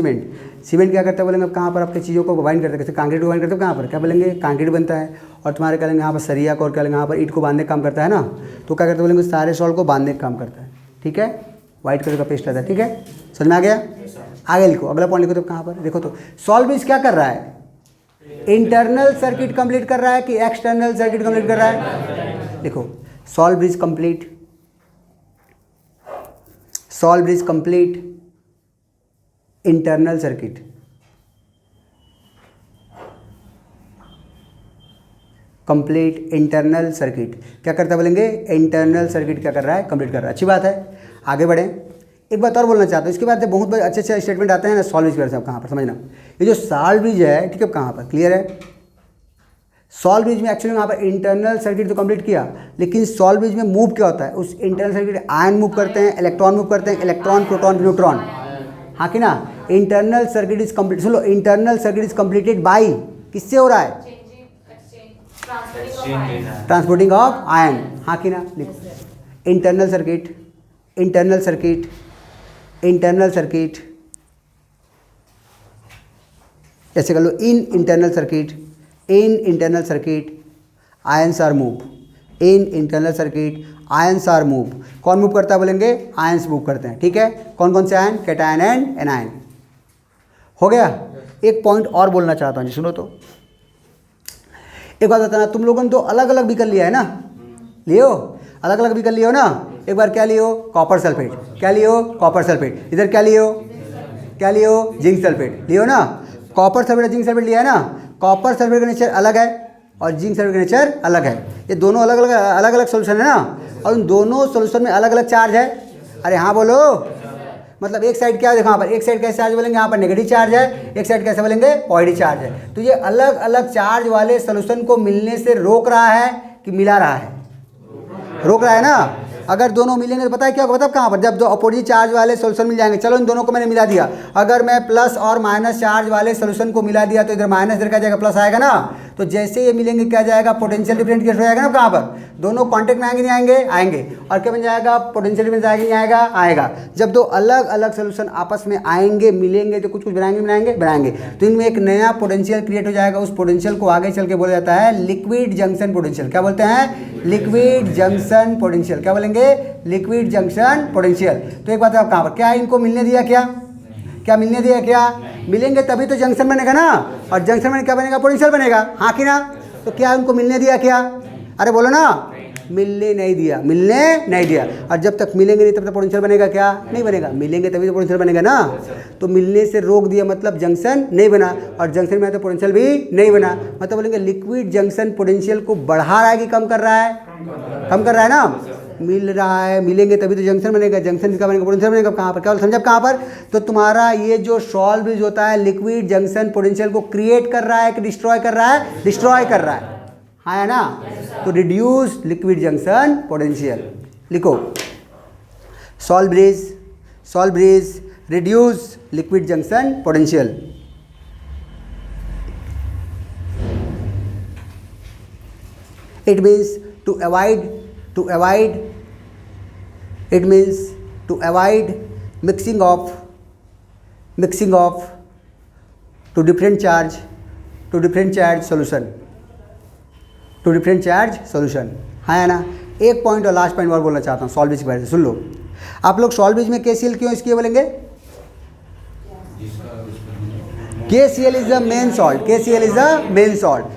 सीमेंट क्या करता है बोलेंगे? अब कहाँ पर आपके चीज़ों को बाइंड करते हैं? जैसे कांक्रीट को बाइंड करते हो, कहाँ पर क्या बोलेंगे? कांक्रीट बनता है। और तुम्हारे क्या लेंगे यहाँ पर सरिया को, और क्या लेंगे यहाँ पर ईंट को बांधने का काम करता है ना, तो क्या करते बोलेंगे? सारे सॉल्ट को बांधने का काम करता है, ठीक है। व्हाइट कलर का पेस्ट रहता है, ठीक है, समझ में आ गया? आगे लिखो, अगला पॉइंट लिखो। तो कहाँ पर देखो, तो सॉल्ट ब्रिज क्या कर रहा है? इंटरनल सर्किट कंप्लीट कर रहा है कि एक्सटर्नल सर्किट कंप्लीट कर रहा है? देखो, salt bridge complete, salt bridge complete internal circuit, complete internal circuit क्या करता है बोलेंगे? इंटरनल सर्किट क्या कर रहा है? कंप्लीट कर रहा है। अच्छी बात है, आगे बढ़ें। एक बात और बोलना चाहता हूँ, इसके बाद बहुत अच्छे अच्छे स्टेटमेंट आते हैं ना सॉल्ट ब्रिज पर। कहाँ पर समझना, ये जो सॉल्ट ब्रिज है, ठीक है, कहाँ पर क्लियर है? सॉल्ट ब्रिज में एक्चुअली वहाँ पर इंटरनल सर्किट तो कंप्लीट किया, लेकिन सॉल्ट ब्रिज में मूव क्या होता है? उस इंटरनल सर्किट आयन मूव करते हैं, इलेक्ट्रॉन मूव करते हैं, इलेक्ट्रॉन, प्रोटॉन, न्यूट्रॉन, हाँ कि ना। इंटरनल सर्किट इज कंप्लीट, सुनो, internal circuit is completed by, किससे हो रहा है? ट्रांसपोर्टिंग ऑफ आयन, हाँ कि ना। लिखो, internal circuit, internal circuit, internal circuit, ऐसे कर लो, in internal circuit, in internal circuit ions are move, in internal circuit ions are move. कौन मूव करता है बोलेंगे? आयंस मूव करते हैं, ठीक है। कौन कौन से आयन? Cation and anion. हो गया। एक पॉइंट और बोलना चाहता हूँ जी, सुनो तो। एक बात बताना, तुम लोगों ने तो अलग अलग भी कर लिया है ना, लियो, अलग अलग भी कर लियो ना। एक बार क्या लियो? Copper sulphate. क्या लियो? Copper sulphate. इधर क्या लियो? क्या लियो? जिंक सल्फेट लियो ना। कॉपर सल्फेट, जिंक सल्फेट लिया है ना। कॉपर सल्फेट का नेचर अलग है और जिंक सल्फेट का नेचर अलग है। ये दोनों अलग अलग सोल्यूशन है ना, और उन दोनों सोल्यूशन में अलग अलग चार्ज है। अरे हाँ बोलो, मतलब एक साइड क्या है देखो, यहाँ पर एक साइड कैसे चार्ज बोलेंगे? यहाँ पर नेगेटिव चार्ज है, एक साइड कैसे बोलेंगे? पॉजिटिव चार्ज है। तो ये अलग अलग चार्ज वाले सोल्यूशन को मिलने से रोक रहा है कि मिला रहा है? रोक रहा है ना। अगर दोनों मिलेंगे तो पता है क्या होगा? मतलब कहाँ पर, जब दो अपोजिट चार्ज वाले सोल्यूशन मिल जाएंगे, चलो इन दोनों को मैंने मिला दिया, अगर मैं प्लस और माइनस चार्ज वाले सोल्यूशन को मिला दिया तो इधर माइनस, इधर क्या जाएगा? प्लस आएगा ना। तो जैसे ये मिलेंगे क्या जाएगा? पोटेंशियल डिफरेंस क्रिएट हो जाएगा ना। कहाँ पर? दोनों कांटेक्ट में आएंगे नहीं आएंगे? आएंगे। और क्या बन जाएगा? पोटेंशियल डिफरेंस आएगा नहीं आएगा? आएगा। जब दो अलग अलग सोल्यूशन आपस में आएंगे, मिलेंगे, तो कुछ कुछ बनाएंगे, तो इनमें एक नया पोटेंशियल क्रिएट हो जाएगा। उस पोटेंशियल को आगे चल के बोला जाता है लिक्विड जंक्शन पोटेंशियल। क्या बोलते हैं? Liquid junction potential. क्या बोलेंगे? Liquid junction potential. तो एक बात है, कहाँ पर क्या इनको मिलने दिया? क्या मिलने दिया? क्या मिलेंगे तभी तो जंक्शन बनेगा ना, और जंक्शन में क्या बनेगा? पोटेंशियल बनेगा, हाँ कि ना। तो क्या उनको मिलने दिया? क्या? अरे बोलो ना, मिलने नहीं दिया, मिलने नहीं दिया। और जब तक मिलेंगे नहीं तब तक पोटेंशियल बनेगा क्या? नहीं बनेगा। मिलेंगे तभी तो पोटेंशियल बनेगा ना। तो मिलने से रोक दिया मतलब जंक्शन नहीं बना, और जंक्शन में तो पोटेंशियल भी नहीं बना। मतलब बोलेंगे लिक्विड जंक्शन पोटेंशियल को बढ़ा रहा है कि कम कर रहा है? कम कर रहा है ना। मिल रहा है, मिलेंगे तभी तो जंक्शन बनेगा, जंक्शन का बनेगा पोटेंशियल बनेगा। कहाँ पर? क्या समझा कहाँ पर? तो तुम्हारा ये जो सॉल्ट ब्रिज होता है लिक्विड जंक्शन पोटेंशियल को क्रिएट कर रहा है कि डिस्ट्रॉय कर रहा है? डिस्ट्रॉय कर रहा है, हाँ है ना। तो रिड्यूस लिक्विड जंक्शन पोटेंशियल। लिखो, salt bridge reduce liquid junction potential. It means to avoid mixing of to different charge solution, हाँ है ना। एक पॉइंट और लास्ट पॉइंट और बोलना चाहता हूँ सॉल्ट ब्रिज के बारे में, सुन लो। आप लोग सॉल्ट ब्रिज में KCl क्यों इसके बोलेंगे? KCl is the main salt,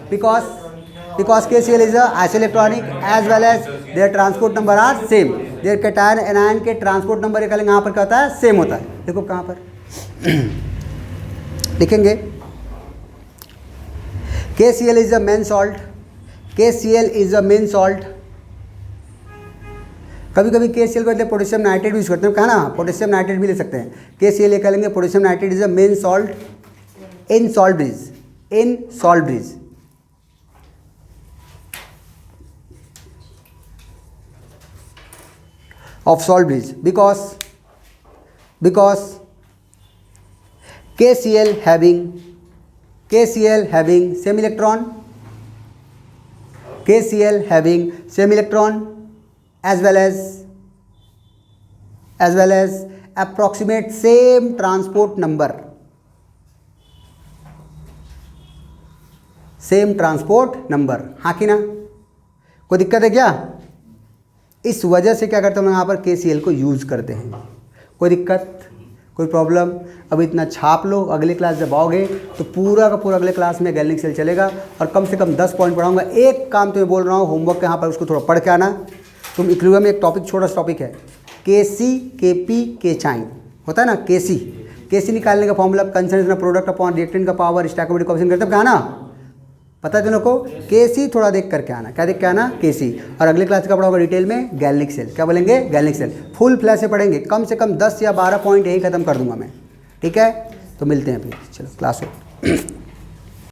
because KCl is a isoelectronic as well as their transport number are same. ये कैटायन एनायन के ट्रांसपोर्ट नंबर निकालेंगे, यहाँ पर क्या होता है, सेम होता है। देखो कहाँ पर लिखेंगे, KCl is the main salt, KCl is the main salt. कभी कभी KCl को मतलब पोटेशियम नाइट्रेट भी यूज करते हैं, कहा ना, पोटेशियम नाइट्रेट भी ले सकते हैं। KCl ये कह लेंगे, potassium nitrate is the main salt in salt bridge, in salt bridge. of salt bridge because KCl having same electron, KCl having same electron as well as approximate same transport number, same transport number. हाँ कि ना, कोई दिक्कत है क्या? इस वजह से क्या करते हैं हम यहाँ पर KCl को यूज़ करते हैं। कोई दिक्कत, कोई प्रॉब्लम? अब इतना छाप लो, अगले क्लास जब आओगे तो पूरा का पूरा अगले क्लास में गैल्वेनिक सेल चलेगा और कम से कम 10 पॉइंट पढ़ाऊंगा। एक काम तुम्हें बोल रहा हूँ, होमवर्क यहाँ पर उसको थोड़ा पढ़ के आना। तुम इक्विलिब्रियम में एक टॉपिक, छोटा सा टॉपिक है, KC KP Kचाइन होता है ना, KC निकालने का formula concentration of product upon reactant का पावर स्टैकेबिलिटी कोएफिशिएंट करते हैं, कहा ना, पता है तुम को? KC थोड़ा देख करके आना, क्या देख के आना, KC। और अगले क्लास का पढ़ाऊंगा डिटेल में गैल्वेनिक सेल, क्या बोलेंगे, गैल्वेनिक सेल। फुल फ्लैश से पढ़ेंगे, कम से कम 10 या 12 पॉइंट यही खत्म कर दूंगा मैं, ठीक है? तो मिलते हैं फिर, चलो क्लास हो।